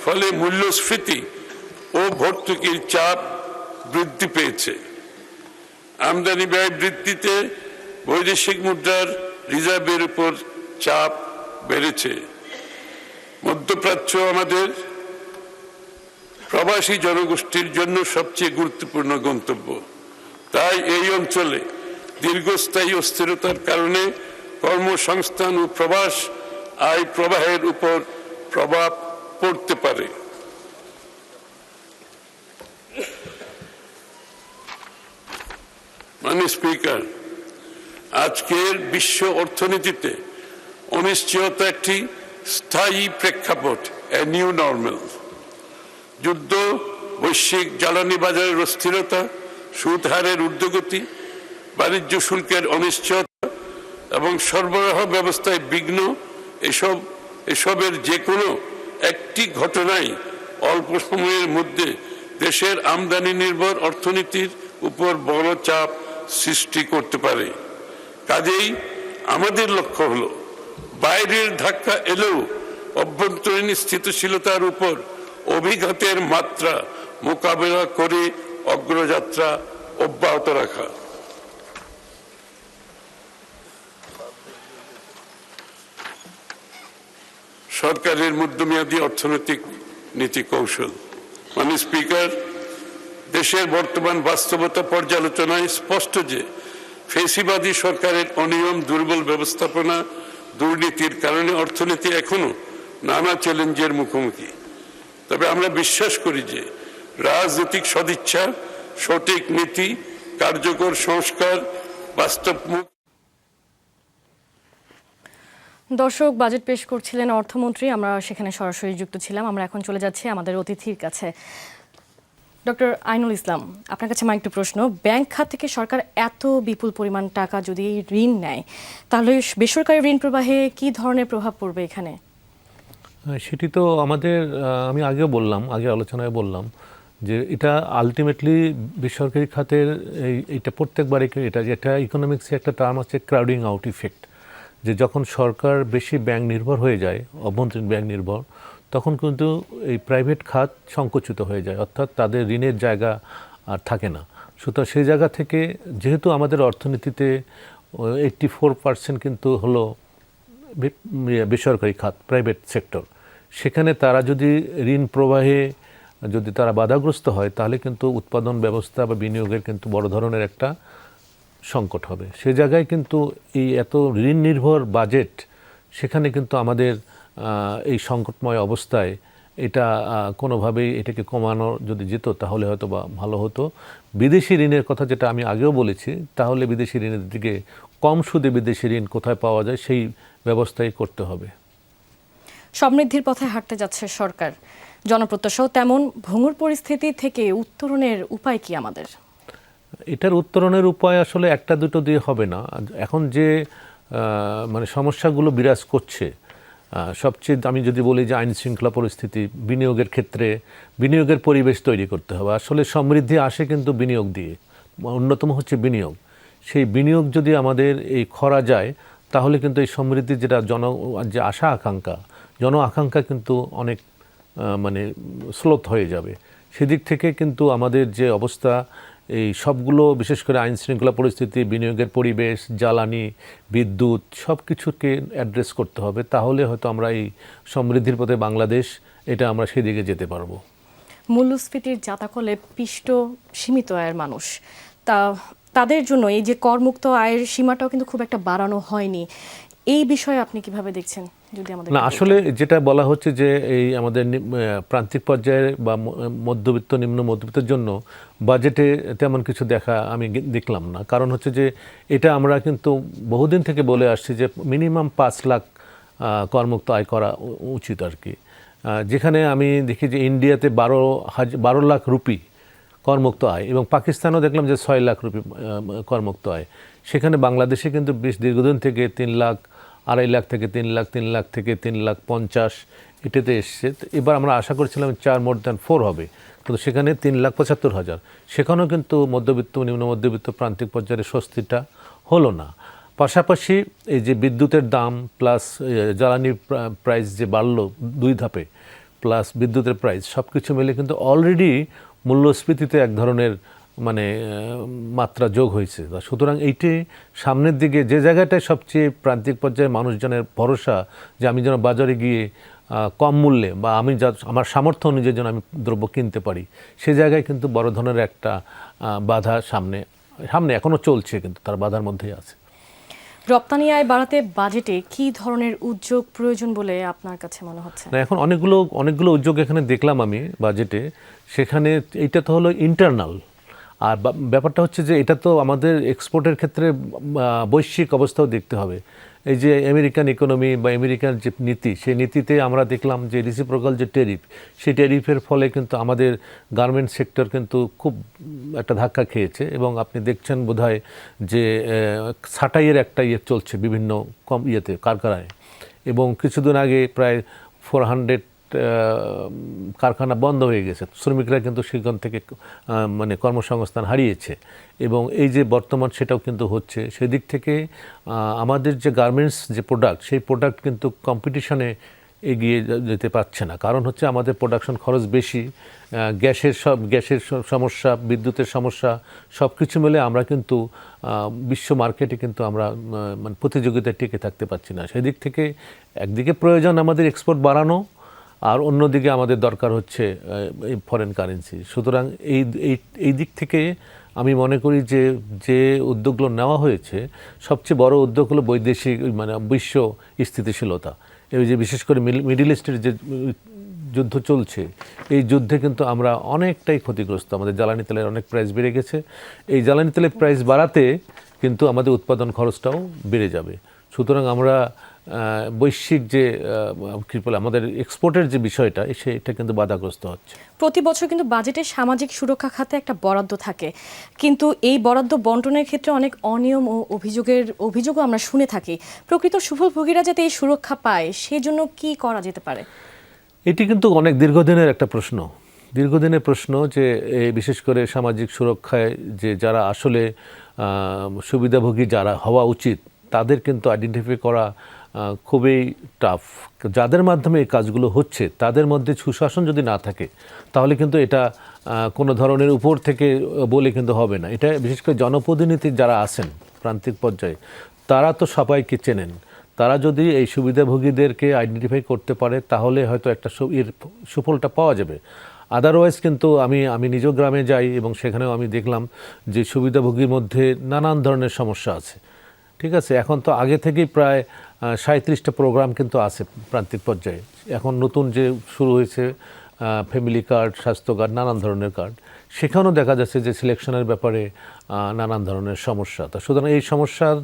ফলে মূল্যস্ফীতি ও ভর্তুকির চাপ বৃদ্ধি পেয়েছে। আমদানি ব্যয় বৃদ্ধিতে বৈদেশিক মুদ্রার রিজার্ভের উপর চাপ বেড়েছে। মধ্যপ্রাচ্য আমাদের প্রবাসী জনগোষ্ঠীর জন্য সবচেয়ে গুরুত্বপূর্ণ গন্তব্য। তাই এই অঞ্চলে দীর্ঘস্থায়ী অস্থিরতার কারণে কর্মসংস্থান ও প্রবাস আয় প্রবাহের উপর প্রভাব পড়তে পারে। স্পিকার, আজকের বিশ্ব অর্থনীতিতে অনিশ্চয়তা একটি স্থায়ী প্রেক্ষাপট, এ নিউ নর্মাল। যুদ্ধ, বৈশ্বিক জ্বালানি বাজারের অস্থিরতা, সুদ হারের ঊর্ধ্বগতি, বাণিজ্য শুল্কের অনিশ্চয়তা এবং সরবরাহ ব্যবস্থায় বিঘ্ন, এসবের যে কোনো একটি ঘটনাই অল্প সময়ের মধ্যে দেশের আমদানি নির্ভর অর্থনীতির উপর বড় চাপ সৃষ্টি করতে পারে। কাজেই আমাদের লক্ষ্য হলো বাইরের ধাক্কা এলেও অভ্যন্তরীণ স্থিতিশীলতার উপর অভিঘাতের মাত্রা মোকাবেলা করে অগ্রযাত্রা অব্যাহত রাখা। সরকারের মধ্যমেয়াদী অর্থনৈতিক নীতি কৌশল। স্পিকার, দেশের বর্তমান বাস্তবতা পর্যালোচনায় স্পষ্ট যে ফেসিবাদী সরকারের অনিয়ম, দুর্বল ব্যবস্থাপনা, দুর্নীতির কারণে অর্থনীতি এখনো নানা চ্যালেঞ্জের মুখোমুখি। তবে আমরা বিশ্বাস করি যে রাজনৈতিক সদিচ্ছা, সঠিক নীতি, কার্যকর সংস্কার, বাস্তবমুখ। দর্শক, বাজেট পেশ করছিলেন অর্থমন্ত্রী, আমরা সেখানে সরাসরি যুক্ত ছিলাম। আমরা এখন চলে যাচ্ছি আমাদের অতিথির কাছে। ডক্টর আইনুল ইসলাম, আপনার কাছে আমার একটু প্রশ্ন। ব্যাংক খাত থেকে সরকার এত বিপুল পরিমাণ টাকা যদি ঋণ নেয়, তাহলে বেসরকারি ঋণ প্রবাহে কি ধরনের প্রভাব পড়বে এখানে? সেটি তো আমাদের, আমি আগেও বললাম, আগে আলোচনায় বললাম যে এটা আলটিমেটলি বেসরকারি খাতের এইটা প্রত্যেকবারই যেটা ইকোনমিক্সে একটা টার্ম আছে, ক্রাউডিং আউট ইফেক্ট, যে যখন সরকার বেশি ব্যাংক নির্ভর হয়ে যায়, অভ্যন্তরীণ ব্যাংক নির্ভর, তখন কিন্তু এই প্রাইভেট খাত সংকুচিত হয়ে যায়, অর্থাৎ তাদের ঋণের জায়গা আর থাকে না। সুতরাং সেই জায়গা থেকে যেহেতু আমাদের অর্থনীতিতে 84% কিন্তু হলো বেসরকারি খাত, প্রাইভেট সেক্টর, সেখানে তারা যদি ঋণ প্রবাহে যদি তারা বাধাগ্রস্ত হয়, তাহলে কিন্তু উৎপাদন ব্যবস্থা বা বিনিয়োগের কিন্তু বড় ধরনের একটা সংকট হবে। সে জায়গায় কিন্তু এই এত ঋণ নির্ভর বাজেট, সেখানে কিন্তু আমাদের এই সংকটময় অবস্থায় এটা কোনোভাবেই এটাকে কমানো যদি যেত, তাহলে হয়তো বা ভালো হতো। বিদেশি ঋণের কথা যেটা আমি আগেও বলেছি, তাহলে বিদেশি ঋণের দিকে কম সুদে বিদেশি ঋণ কোথায় পাওয়া যায় সেই ব্যবস্থাই করতে হবে। সমৃদ্ধির পথে হাঁটতে যাচ্ছে সরকার, জনপ্রত্যাশাও তেমন। ভঙ্গুর পরিস্থিতি থেকে উত্তরণের উপায় কি আমাদের? এটার উত্তরণের উপায় আসলে একটা দুটো দিয়ে হবে না। এখন যে সমস্যাগুলো বিরাজ করছে, সবচেয়ে আমি যদি বলি যে আইন শৃঙ্খলা পরিস্থিতি, বিনিয়োগের ক্ষেত্রে বিনিয়োগের পরিবেশ তৈরি করতে হবে। আসলে সমৃদ্ধি আসে কিন্তু বিনিয়োগ দিয়ে, অন্যতম হচ্ছে বিনিয়োগ। সেই বিনিয়োগ যদি আমাদের এই খরা যায় তাহলে কিন্তু এই সমৃদ্ধির যেটা যে আশা আকাঙ্ক্ষা, জন আকাঙ্ক্ষা কিন্তু অনেক মানে স্লোথ হয়ে যাবে। সেদিক থেকে কিন্তু আমাদের যে অবস্থা, এই সবগুলো বিশেষ করে আইন শৃঙ্খলা পরিস্থিতি, বিনিয়োগের পরিবেশ, জ্বালানি, বিদ্যুৎ সব কিছুকে অ্যাড্রেস করতে হবে। তাহলে হয়তো আমরা এই সমৃদ্ধির পথে বাংলাদেশ, এটা আমরা সেদিকে যেতে পারবো। মূল্যস্ফীতির জাতাকলে পিষ্ট সীমিত আয়ের মানুষ, তাদের জন্য এই যে করমুক্ত আয়ের সীমাটাও কিন্তু খুব একটা বাড়ানো হয়নি। এই বিষয়ে আপনি কিভাবে দেখছেন যদি আমাদের? না, আসলে যেটা বলা হচ্ছে যে এই আমাদের প্রান্তিক পর্যায়ে বা মধ্যবিত্ত, নিম্ন মধ্যবিত্তের জন্য বাজেটে তেমন কিছু আমি দেখলাম না। কারণ হচ্ছে যে এটা আমরা কিন্তু বহুদিন থেকে বলে আসছি যে মিনিমাম 5 লাখ করমুক্ত আয় করা উচিত আর কি। যেখানে আমি দেখি যে ইন্ডিয়াতে 12 লাখ রুপি করমুক্ত আয়, এবং পাকিস্তানও দেখলাম যে 6 লাখ রুপি করমুক্ত আয়। সেখানে বাংলাদেশে কিন্তু বেশ দীর্ঘদিন থেকে 3 লাখ, 2.5 লাখ থেকে 3 লাখ, 3 লাখ থেকে 3,50,000 এটাতে এসছে। এবার আমরা আশা করছিলাম 4 হবে, কিন্তু সেখানে 3,75,000। সেখানেও কিন্তু মধ্যবিত্ত, নিম্ন মধ্যবিত্ত, প্রান্তিক পর্যায়ে স্বস্তিটা হলো না। পাশাপাশি এই যে বিদ্যুতের দাম প্লাস জ্বালানির প্রাইস যে বাড়লো 2 ধাপে, প্লাস বিদ্যুতের প্রাইস, সব কিছু মিলে কিন্তু অলরেডি মূল্যস্ফীতিতে এক ধরনের মানে মাত্রা যোগ হয়েছে। সুতরাং এইটি সামনের দিকে যে জায়গাটায় সবচেয়ে প্রান্তিক পর্যায়ে মানুষজনের ভরসা যে আমি যেন বাজারে গিয়ে কম মূল্যে বা আমি আমার সামর্থ্য অনুযায়ী যেন আমি দ্রব্য কিনতে পারি, সে জায়গায় কিন্তু বড় ধরনের একটা বাধা সামনে এখনও চলছে, কিন্তু তার বাধার মধ্যেই আছে। রপ্তানি আয় বাড়াতে বাজেটে কি ধরনের উদ্যোগ প্রয়োজন বলে আপনার কাছে মনে হচ্ছে? না, এখন অনেকগুলো উদ্যোগ এখানে দেখলাম আমি বাজেটে। সেখানে এইটা তো হলো ইন্টারনাল, আর ব্যাপারটা হচ্ছে যে এটা তো আমাদের এক্সপোর্টের ক্ষেত্রে বৈশ্বিক অবস্থাও দেখতে হবে। এই যে আমেরিকান ইকোনমি বা আমেরিকার যে নীতি, সেই নীতিতে আমরা দেখলাম যে রিসিপ্রোকাল যে ট্যারিফ, সেই ট্যারিফের ফলে কিন্তু আমাদের গার্মেন্টস সেক্টর কিন্তু খুব একটা ধাক্কা খেয়েছে। এবং আপনি দেখছেন বোধহয় যে ছাঁটাইয়ের একটা চলছে বিভিন্ন কারখানায়, এবং কিছুদিন আগে প্রায় 400 কারখানা বন্ধ হয়ে গেছে। শ্রমিকরা কিন্তু সেখান থেকে মানে কর্মসংস্থান হারিয়েছে, এবং এই যে বর্তমান সেটাও কিন্তু হচ্ছে। সেদিক থেকে আমাদের যে গার্মেন্টস যে প্রোডাক্ট, সেই প্রোডাক্ট কিন্তু কম্পিটিশনে এগিয়ে যেতে পারছে না। কারণ হচ্ছে আমাদের প্রোডাকশন খরচ বেশি, গ্যাসের সমস্যা, বিদ্যুতের সমস্যা, সব কিছু মিলে আমরা কিন্তু বিশ্ব মার্কেটে কিন্তু আমরা মানে প্রতিযোগিতায় টিকে থাকতে পারছি না। সেদিক থেকে একদিকে প্রয়োজন আমাদের এক্সপোর্ট বাড়ানো, আর অন্যদিকে আমাদের দরকার হচ্ছে এই ফরেন কারেন্সি। সুতরাং এই দিক থেকে আমি মনে করি যে উদ্যোগগুলো নেওয়া হয়েছে, সবচেয়ে বড় উদ্যোগ হলো বৈদেশিক মানে বিশ্ব স্থিতিশীলতা। এই যে বিশেষ করে মিডল ইস্টের যে যুদ্ধ চলছে, এই যুদ্ধে কিন্তু আমরা অনেকটাই ক্ষতিগ্রস্ত। আমাদের জ্বালানি তেলের অনেক প্রাইস বেড়ে গেছে। এই জ্বালানি তেলের প্রাইস বাড়াতে কিন্তু আমাদের উৎপাদন খরচটাও বেড়ে যাবে। সুতরাং আমরা বৈশ্বিক যে কী বলে আমাদের এক্সপোর্টের যে বিষয়টা, সেটা কিন্তু বাধাগ্রস্ত হচ্ছে। প্রতি বছর কিন্তু বাজেটে সামাজিক সুরক্ষা খাতে একটা বরাদ্দ থাকে, কিন্তু এই বরাদ্দ বন্টনের ক্ষেত্রে অনেক অনিয়ম ও অভিযোগও আমরা শুনে থাকি। প্রকৃত সুফলভোগীরা যাতে এই সুরক্ষা পায়, সেজন্য কি করা যেতে পারে? এটি কিন্তু অনেক দীর্ঘদিনের একটা প্রশ্ন যে বিশেষ করে সামাজিক সুরক্ষায় যে যারা আসলে সুবিধাভোগী যারা হওয়া উচিত, তাদের কিন্তু আইডেন্টিফাই করা খুবই টাফ। যাদের মাধ্যমে এই কাজগুলো হচ্ছে তাদের মধ্যে সুশাসন যদি না থাকে, তাহলে কিন্তু এটা কোনো ধরনের উপর থেকে বলে কিন্তু হবে না। এটা বিশেষ করে জনপ্রতিনিধি যারা আছেন প্রান্তিক পর্যায়ে, তারা তো সবাইকে চেনেন। তারা যদি এই সুবিধাভোগীদেরকে আইডেন্টিফাই করতে পারে, তাহলে হয়তো একটা এর সুফলটা পাওয়া যাবে। আদারওয়াইজ কিন্তু আমি নিজ গ্রামে যাই, এবং সেখানেও আমি দেখলাম যে সুবিধাভোগীর মধ্যে নানান ধরনের সমস্যা আছে। ঠিক আছে, এখন তো আগে থেকেই প্রায় 37টা প্রোগ্রাম কিন্তু আছে প্রান্তিক পর্যায়ে। এখন নতুন যে শুরু হয়েছে ফ্যামিলি কার্ড, স্বাস্থ্য কার্ড, নানান ধরনের কার্ড, সেখানেও দেখা যাচ্ছে যে সিলেকশনের ব্যাপারে নানান ধরনের সমস্যা। তা সুতরাং এই সমস্যার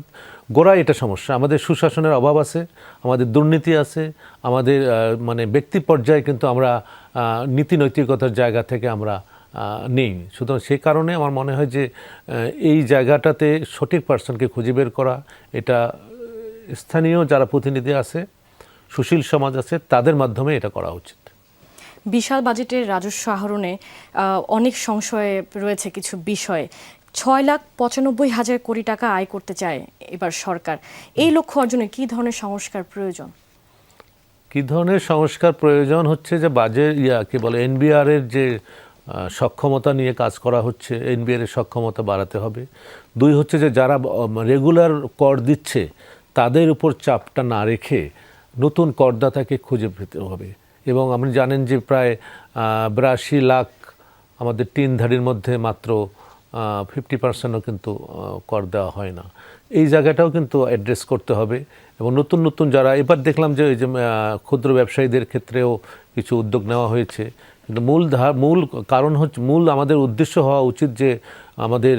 গোড়ায় এটা সমস্যা। আমাদের সুশাসনের অভাব আছে, আমাদের দুর্নীতি আছে, আমাদের মানে ব্যক্তি পর্যায়ে কিন্তু আমরা নীতি নৈতিকতার জায়গা থেকে আমরা নেই। সুতরাং সেই কারণে আমার মনে হয় যে এই জায়গাটাতে সঠিক পার্সনকে খুঁজে বের করা, এটা স্থানীয় যারা প্রতিনিধি আছে সুশীল সমাজ আছে, তাদের মাধ্যমে এটা করা উচিত। বিশাল বাজেটের রাজস্ব আহরণে অনেক সংশয়ে রয়েছে কিছু বিষয়ে। 6,95,000 কোটি টাকা আয় করতে চায় এবার সরকার। এই লক্ষ্য অর্জনে কি ধরনের সংস্কার প্রয়োজন? কি ধরনের সংস্কার প্রয়োজন হচ্ছে যে বাজেট কি বলে এনবিআর এর যে সক্ষমতা নিয়ে কাজ করা হচ্ছে, এনবিআর এর সক্ষমতা বাড়াতে হবে। 2 হচ্ছে যে যারা রেগুলার কর দিচ্ছে তাদের উপর চাপটা না রেখে নতুন করদাতাকে খুঁজে পেতে হবে। এবং আপনি জানেন যে প্রায় 82 লাখ আমাদের তিনধারীর মধ্যে মাত্র 50%ও কিন্তু কর দেওয়া হয় না। এই জায়গাটাও কিন্তু অ্যাড্রেস করতে হবে। এবং নতুন নতুন যারা এবার দেখলাম যে ওই যে ক্ষুদ্র ব্যবসায়ীদের ক্ষেত্রেও কিছু উদ্যোগ নেওয়া হয়েছে, কিন্তু মূল কারণ হচ্ছে, মূল আমাদের উদ্দেশ্য হওয়া উচিত যে আমাদের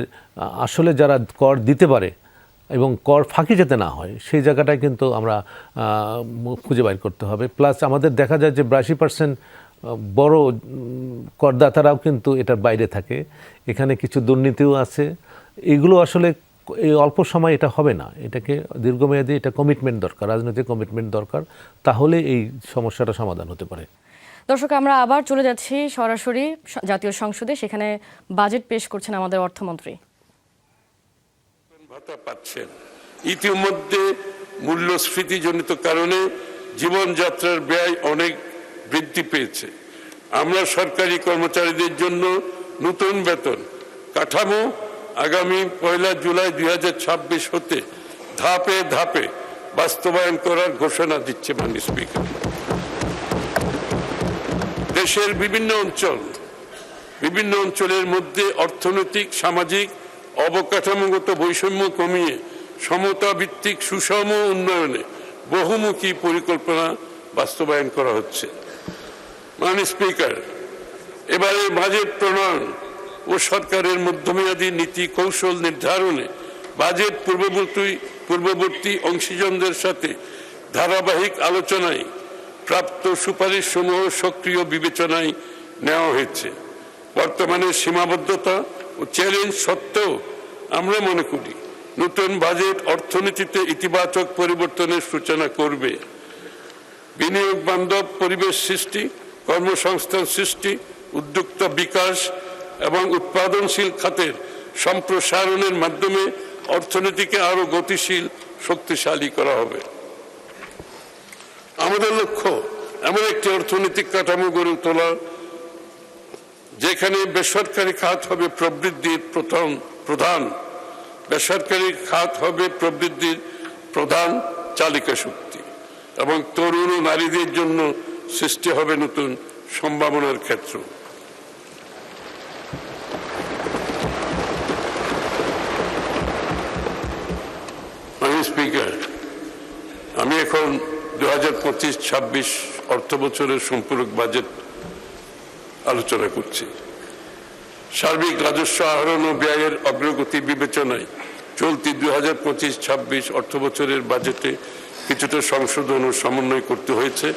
আসলে যারা কর দিতে পারে এবং কর ফাঁকি যেতে না হয়, সেই জায়গাটায় কিন্তু আমরা খুঁজে বাইর করতে হবে। প্লাস আমাদের দেখা যায় যে 82% বড় করদাতারাও কিন্তু এটার বাইরে থাকে। এখানে কিছু দুর্নীতিও আছে। এগুলো আসলে এই অল্প সময় এটা হবে না, এটাকে দীর্ঘমেয়াদী এটা কমিটমেন্ট দরকার, রাজনৈতিক কমিটমেন্ট দরকার, তাহলে এই সমস্যাটা সমাধান হতে পারে। দর্শক, আমরা আবার চলে যাচ্ছি সরাসরি জাতীয় সংসদে। সেখানে বাজেট পেশ করছেন আমাদের অর্থমন্ত্রী। ভাতা পাচ্ছেন। ইতিমধ্যে মূল্যস্ফীতিজনিত কারণে জীবনযাত্রার ব্যয় অনেক বৃদ্ধি পেয়েছে। আমরা সরকারি কর্মচারীদের জন্য নতুন বেতন কাঠামো আগামী 1 জুলাই 2026 হতে ধাপে ধাপে বাস্তবায়ন করার ঘোষণা দিচ্ছে মাননীয় স্পিকার। দেশের বিভিন্ন অঞ্চলের মধ্যে অর্থনৈতিক, সামাজিক, অবকাঠামোগত বৈষম্য কমিয়ে সমতা ভিত্তিক সুষম উন্নয়নে বহুমুখী পরিকল্পনা বাস্তবায়ন করা হচ্ছে। মাননীয় স্পিকার, এবারে বাজেট প্রণয়ন ও সরকারের মধ্যমেয়াদী নীতি কৌশল নির্ধারণে বাজেট পূর্ববর্তী অংশীজনদের সাথে ধারাবাহিক আলোচনায় প্রাপ্ত সুপারিশ সমূহ সক্রিয় বিবেচনায় নেওয়া হয়েছে। বর্তমানে সীমাবদ্ধতা ও চ্যালেঞ্জ সত্ত্বেও আমরা মনে করি নতুন বাজেট অর্থনীতিতে ইতিবাচক পরিবর্তনের সূচনা করবে। বিনিয়োগ বান্ধব পরিবেশ সৃষ্টি, কর্মসংস্থান সৃষ্টি, উদ্যোক্তা বিকাশ এবং উৎপাদনশীল খাতের সম্প্রসারণের মাধ্যমে অর্থনীতিকে আরো গতিশীল, শক্তিশালী করা হবে। আমাদের লক্ষ্য এমন একটি অর্থনৈতিক কাঠামো গড়ে তোলা যেখানে বেসরকারি খাত হবে প্রবৃদ্ধির প্রধান চালিকা শক্তি এবং তরুণ ও নারীদের জন্য সৃষ্টি হবে নতুন সম্ভাবনার ক্ষেত্র। মাননীয় স্পিকার, আমি এখন 2025-26 অর্থ বছরের সম্পূরক বাজেট আলোচনা করছি। সার্বিক রাজস্ব আহরণ ও ব্যয়ের অগ্রগতি বিবেচনায় চলতি 2025-26 অর্থ বছরের বাজেটে কিছুটা সংশোধন ও সমন্বয় করতে হয়েছে।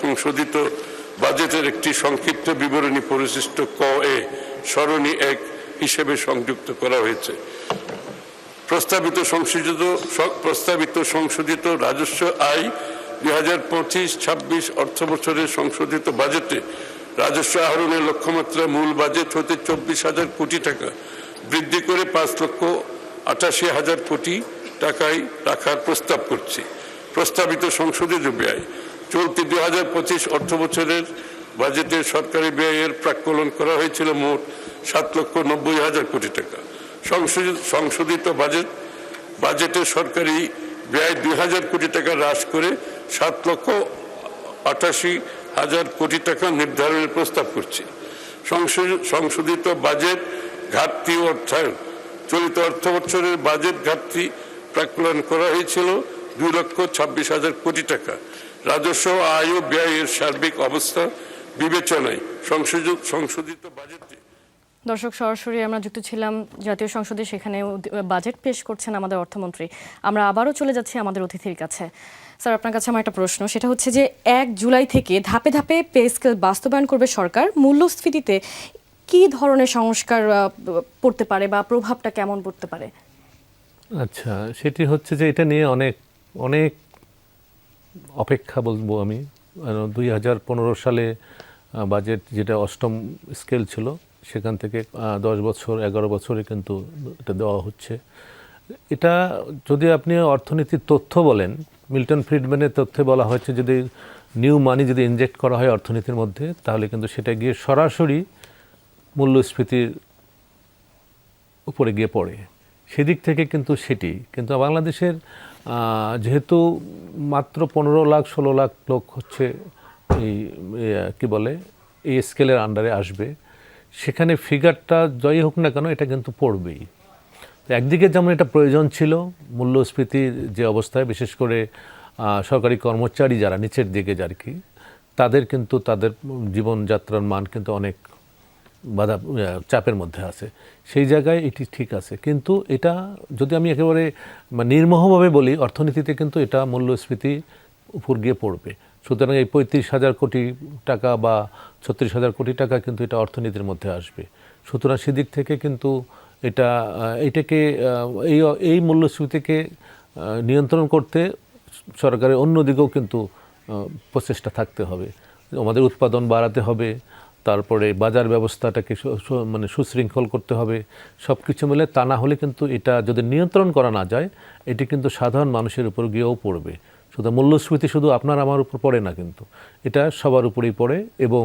সংশোধিত বাজেটের একটি সংক্ষিপ্ত বিবরণী পরিশিষ্ট ক এ সরণি 1 হিসেবে সংযুক্ত করা হয়েছে। প্রস্তাবিত সংশোধিত রাজস্ব আয় 2025-26 অর্থ বছরের সংশোধিত বাজেটে রাজস্ব আহরণের লক্ষ্যমাত্রা মূল বাজেট হতে 24,000 কোটি টাকা বৃদ্ধি করে 5,88,000 কোটি টাকায় রাখার প্রস্তাব করছি। প্রস্তাবিত সংশোধিত ব্যয় চলতি 2025 অর্থ বছরের বাজেটে সরকারি ব্যয়ের প্রাক্কলন করা হয়েছিল মোট 7,90,000 কোটি টাকা। সংশোধিত বাজেটে সরকারি ব্যয় 2,000 কোটি টাকা হ্রাস করে 7,88,000 কোটি টাকা নির্ধারণের প্রস্তাব করছি। সংশোধিত বাজেট ঘাটতি ও অর্থায়ন চলিত অর্থ বছরের বাজেট ঘাটতি প্রাক্কলন করা হয়েছিল 2,26,000 কোটি টাকা। রাজস্ব আয় ও ব্যয়ের সার্বিক অবস্থা বিবেচনায় সংশোধিত বাজেটে। দর্শক, সরাসরি আমরা যুক্ত ছিলাম জাতীয় সংসদে, সেখানে বাজেট পেশ করছেন আমাদের অর্থমন্ত্রী। আমরা আবারও চলে যাচ্ছি আমাদের অতিথির কাছে। স্যার, আপনার কাছে আমার একটা প্রশ্ন, সেটা হচ্ছে যে 1 জুলাই থেকে ধাপে ধাপে পে স্কেল বাস্তবায়ন করবে সরকার। মূল্যস্ফীতিতে কি ধরনের সংস্কার পড়তে পারে বা প্রভাবটা কেমন পড়তে পারে? আচ্ছা, সেটি হচ্ছে যে এটা নিয়ে অনেক অপেক্ষা বলবো আমি। 2015 সালে বাজেট যেটা অষ্টম স্কেল ছিল সেখান থেকে 10 বছর 11 বছরে কিন্তু এটা দেওয়া হচ্ছে। এটা যদি আপনি অর্থনীতির তথ্য বলেন, মিল্টন ফ্রিডম্যানের তথ্যে বলা হয়েছে যদি নিউ মানি যদি ইনজেক্ট করা হয় অর্থনীতির মধ্যে তাহলে কিন্তু সেটা গিয়ে সরাসরি মূল্যস্ফীতির উপরে গিয়ে পড়ে। সেদিক থেকে কিন্তু সেটি কিন্তু বাংলাদেশের যেহেতু মাত্র 15 লাখ 16 লাখ লোক হচ্ছে এই কি বলে এই স্কেলের আন্ডারে আসবে, সেখানে ফিগারটা জয়ী হোক না কেন এটা কিন্তু পড়বেই। তো একদিকে যেমন এটা প্রয়োজন ছিল মূল্যস্ফীতির যে অবস্থায়, বিশেষ করে সরকারি কর্মচারী যারা নিচের দিকে আর কি, তাদের কিন্তু তাদের জীবনযাত্রার মান কিন্তু অনেক বাধা চাপের মধ্যে আছে, সেই জায়গায় এটি ঠিক আছে। কিন্তু এটা যদি আমি একেবারে নির্মোহভাবে বলি, অর্থনীতিতে কিন্তু এটা মূল্যস্ফীতি উপর গিয়ে পড়বে। সুতরাং এই 35,000 কোটি টাকা বা 36,000 কোটি টাকা কিন্তু এটা অর্থনীতির মধ্যে আসবে। সুতরাং সেদিক থেকে কিন্তু এটাকে এই মূল্যস্ফীতিকে নিয়ন্ত্রণ করতে সরকারের অন্য দিকেও কিন্তু প্রচেষ্টা থাকতে হবে। আমাদের উৎপাদন বাড়াতে হবে, তারপরে বাজার ব্যবস্থাটাকে সুশৃঙ্খল করতে হবে। সব কিছু মিলে তা না হলে কিন্তু এটা যদি নিয়ন্ত্রণ করা না যায় এটি কিন্তু সাধারণ মানুষের উপর গিয়েও পড়বে। শুধু মূল্যস্ফীতি শুধু আপনার আমার উপর পড়ে না, কিন্তু এটা সবার উপরেই পড়ে। এবং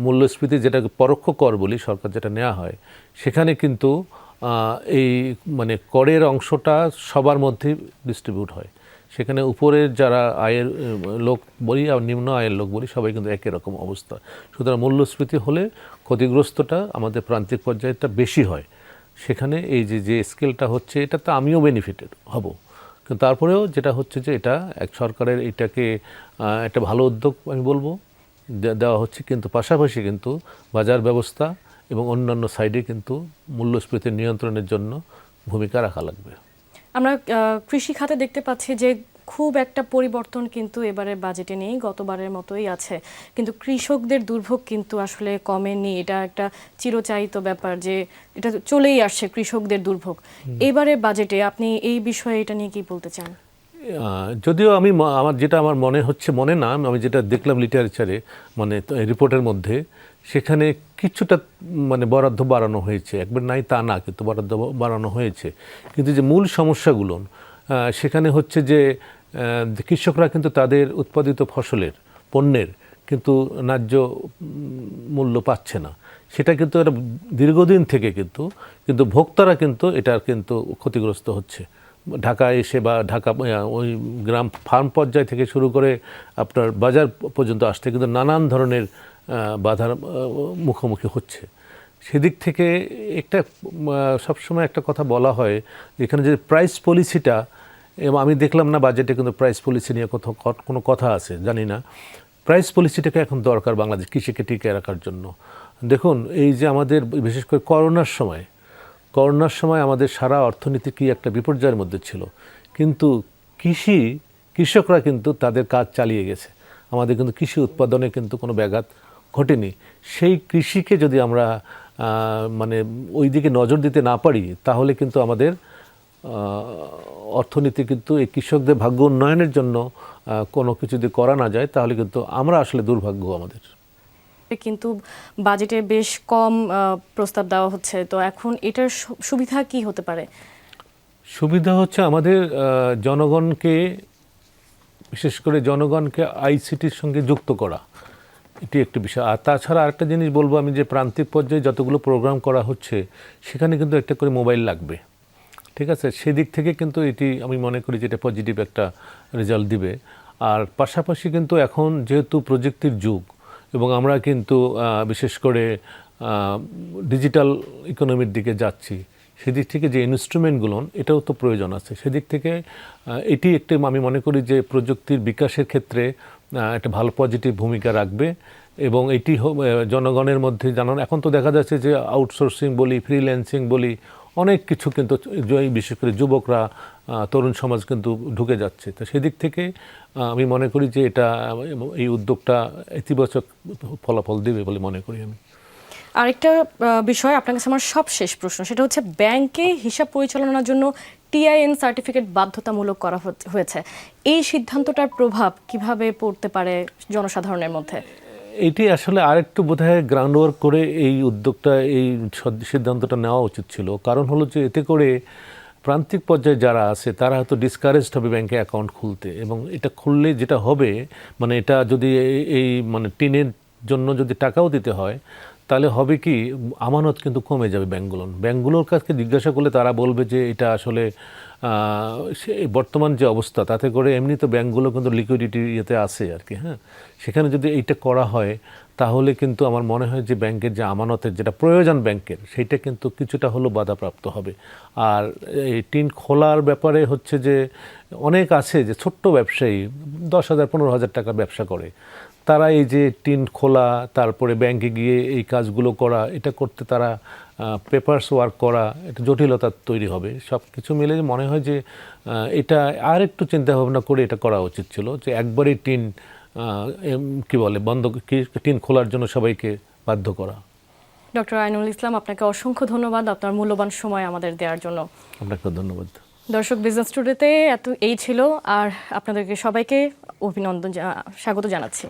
মূল্যস্ফীতি যেটাকে পরোক্ষ কর বলি, সরকার যেটা নেওয়া হয়, সেখানে কিন্তু এই করের অংশটা সবার মধ্যে ডিস্ট্রিবিউট হয়। সেখানে উপরের যারা আয়ের লোক বলি আর নিম্ন আয়ের লোক বলি সবাই কিন্তু একই রকম অবস্থা। সুতরাং মূল্যস্ফীতি হলে ক্ষতিগ্রস্তটা আমাদের প্রান্তিক পর্যায়েটা বেশি হয়। সেখানে এই যে স্কেলটা হচ্ছে এটাতে আমিও বেনিফিটেড হব, কিন্তু তারপরেও যেটা হচ্ছে যে এটা এক সরকারের এটাকে একটা ভালো উদ্যোগ আমি বলবো দেওয়া হচ্ছে, কিন্তু পাশাপাশি কিন্তু বাজার ব্যবস্থা এবং অন্যান্য সাইডে কিন্তু মূল্যস্ফীতি নিয়ন্ত্রণের জন্য ভূমিকা রাখা লাগবে। আমরা কৃষি খাতে দেখতে পাচ্ছি যে খুব একটা পরিবর্তন কিন্তু এবারে বাজেটে নেই, গতবারের মতোই আছে। কিন্তু কৃষকদের দুর্ভোগ কিন্তু আসলে কমেনি। এটা একটা চিরচাহিত ব্যাপার যে এটা চলেই আসছে, কৃষকদের দুর্ভোগ। এবারে বাজেটে আপনি এই বিষয়ে এটা নিয়ে কি বলতে চান? যদিও আমার মনে হচ্ছে, মনে না, আমি যেটা দেখলাম লিটারেচারে রিপোর্টের মধ্যে, সেখানে কিছুটা বরাদ্দ বাড়ানো হয়েছে, একবার নাই তা না, কিন্তু বরাদ্দ বাড়ানো হয়েছে। কিন্তু যে মূল সমস্যাগুলো সেখানে হচ্ছে যে কৃষকরা কিন্তু তাদের উৎপাদিত ফসলের পণ্যের কিন্তু ন্যায্য মূল্য পাচ্ছে না। সেটা কিন্তু একটা দীর্ঘদিন থেকে কিন্তু ভোক্তারা কিন্তু এটার কিন্তু ক্ষতিগ্রস্ত হচ্ছে। ঢাকায় এসে বা ঢাকা ওই গ্রাম ফার্ম পর্যায় থেকে শুরু করে আপনার বাজার পর্যন্ত আসতে কিন্তু নানান ধরনের বাধার মুখোমুখি হচ্ছে। সেদিক থেকে একটা সবসময় একটা কথা বলা হয়, এখানে যে প্রাইস পলিসিটা, এবং আমি দেখলাম না বাজেটে কিন্তু প্রাইস পলিসি নিয়ে কোনো কথা আছে জানি না। প্রাইস পলিসিটাকে এখন দরকার বাংলাদেশ কৃষিকে টিকিয়ে রাখার জন্য। দেখুন এই যে আমাদের বিশেষ করে করোনার সময় আমাদের সারা অর্থনীতি কি একটা বিপর্যয়ের মধ্যে ছিল, কিন্তু কৃষকরা কিন্তু তাদের কাজ চালিয়ে গেছে। আমাদের কিন্তু কৃষি উৎপাদনে কিন্তু কোনো ব্যাঘাত ঘটেনি। সেই কৃষিকে যদি আমরা ওই দিকে নজর দিতে না পারি তাহলে কিন্তু আমাদের অর্থনীতি কিন্তু এই কৃষকদের ভাগ্য উন্নয়নের জন্য কোনো কিছু যদি করা না যায় তাহলে কিন্তু আমরা আসলে দুর্ভাগ্য আমাদের। কিন্তু বাজেটে বেশ কম প্রস্তাব দেওয়া হচ্ছে, তো এখন এটার সুবিধা কি হতে পারে? সুবিধা হচ্ছে আমাদের জনগণকে, বিশেষ করে জনগণকে আইসিটির সঙ্গে যুক্ত করা, এটি একটি বিষয়। আর তাছাড়া আরেকটা জিনিস বলবো আমি, যে প্রান্তিক পর্যায়ে যতগুলো প্রোগ্রাম করা হচ্ছে সেখানে কিন্তু একটা করে মোবাইল লাগবে, ঠিক আছে? সেদিক থেকে কিন্তু এটি আমি মনে করি যে এটা পজিটিভ একটা রেজাল্ট দিবে। আর পাশাপাশি কিন্তু এখন যেহেতু প্রযুক্তির যুগ এবং আমরা কিন্তু বিশেষ করে ডিজিটাল ইকোনমির দিকে যাচ্ছি, সেদিক থেকে যে ইনস্ট্রুমেন্টগুলো এটাও তো প্রয়োজন আছে। সেদিক থেকে এটি একটি আমি মনে করি যে প্রযুক্তির বিকাশের ক্ষেত্রে একটা ভালো পজিটিভ ভূমিকা রাখবে। এবং এটি জনগণের মধ্যে জানানো, এখন তো দেখা যাচ্ছে যে আউটসোর্সিং বলি, ফ্রিল্যান্সিং বলি, অনেক কিছু কিন্তু বিশেষ করে যুবকরা, তরুণ সমাজ কিন্তু ঢুকে যাচ্ছে। তো সেদিক থেকে আমি মনে করি যে এই উদ্যোগটা ইতিবাচক ফলাফল দেবে বলে মনে করি আমি। আরেকটা বিষয় আপনার কাছে আমার সবশেষ প্রশ্ন, সেটা হচ্ছে ব্যাংকে হিসাব পরিচালনার জন্য টিআইএন সার্টিফিকেট বাধ্যতামূলক করা হয়েছে। এই সিদ্ধান্তটার প্রভাব কিভাবে পড়তে পারে জনসাধারণের মধ্যে? এটি আসলে আরেকটু বোধহয় গ্রাউন্ড ওয়ার্ক করে এই উদ্যোগটা, এই সিদ্ধান্তটা নেওয়া উচিত ছিল। কারণ হলো যে এতে করে প্রান্তিক পর্যায়ে যারা আছে তারা হয়তো ডিসকারেজড হবে ব্যাংকে অ্যাকাউন্ট খুলতে, এবং এটা খুললে যেটা হবে, মানে এটা যদি এই মানে টিনের জন্য যদি টাকাও দিতে হয়, তাহলে হবে কি, আমানত কিন্তু কমে যাবে ব্যাংকগুলোর কাছে জিজ্ঞাসা করলে তারা বলবে যে এটা আসলে বর্তমান যে অবস্থা তাতে করে এমনি তো ব্যাংকগুলো কিন্তু লিকুইডিটি ইয়েতে আছে আর কি। হ্যাঁ, সেখানে যদি এইটা করা হয় তাহলে কিন্তু আমার মনে হয় যে ব্যাংকের যে আমানতের যেটা প্রয়োজন ব্যাংকের, সেইটা কিন্তু কিছুটা হলেও বাধাপ্রাপ্ত হবে। আর এই টিন খোলার ব্যাপারে হচ্ছে যে অনেক আছে যে ছোট্ট ব্যবসায়ী 10,000 15,000 টাকা ব্যবসা করে, তারা এই যে টিন খোলা, তারপরে ব্যাংকে গিয়ে এই কাজগুলো করা, এটা করতে তারা পেপারস ওয়ার্ক করা, এটা জটিলতা তৈরি হবে। সব কিছু মিলে মনে হয় যে এটা আর একটু চিন্তা ভাবনা করে এটা করা উচিত ছিল, যে একবারই টিন কি বলে বন্ধ, টিন খোলার জন্য সবাইকে বাধ্য করা। ডক্টর আইনুল ইসলাম, আপনাকে অসংখ্য ধন্যবাদ আপনার মূল্যবান সময় আমাদের দেওয়ার জন্য। আপনাকে ধন্যবাদ। দর্শক, বিজনেস টুডেতে এই ছিল, আর আপনাদেরকে সবাইকে স্বাগত জানাচ্ছি।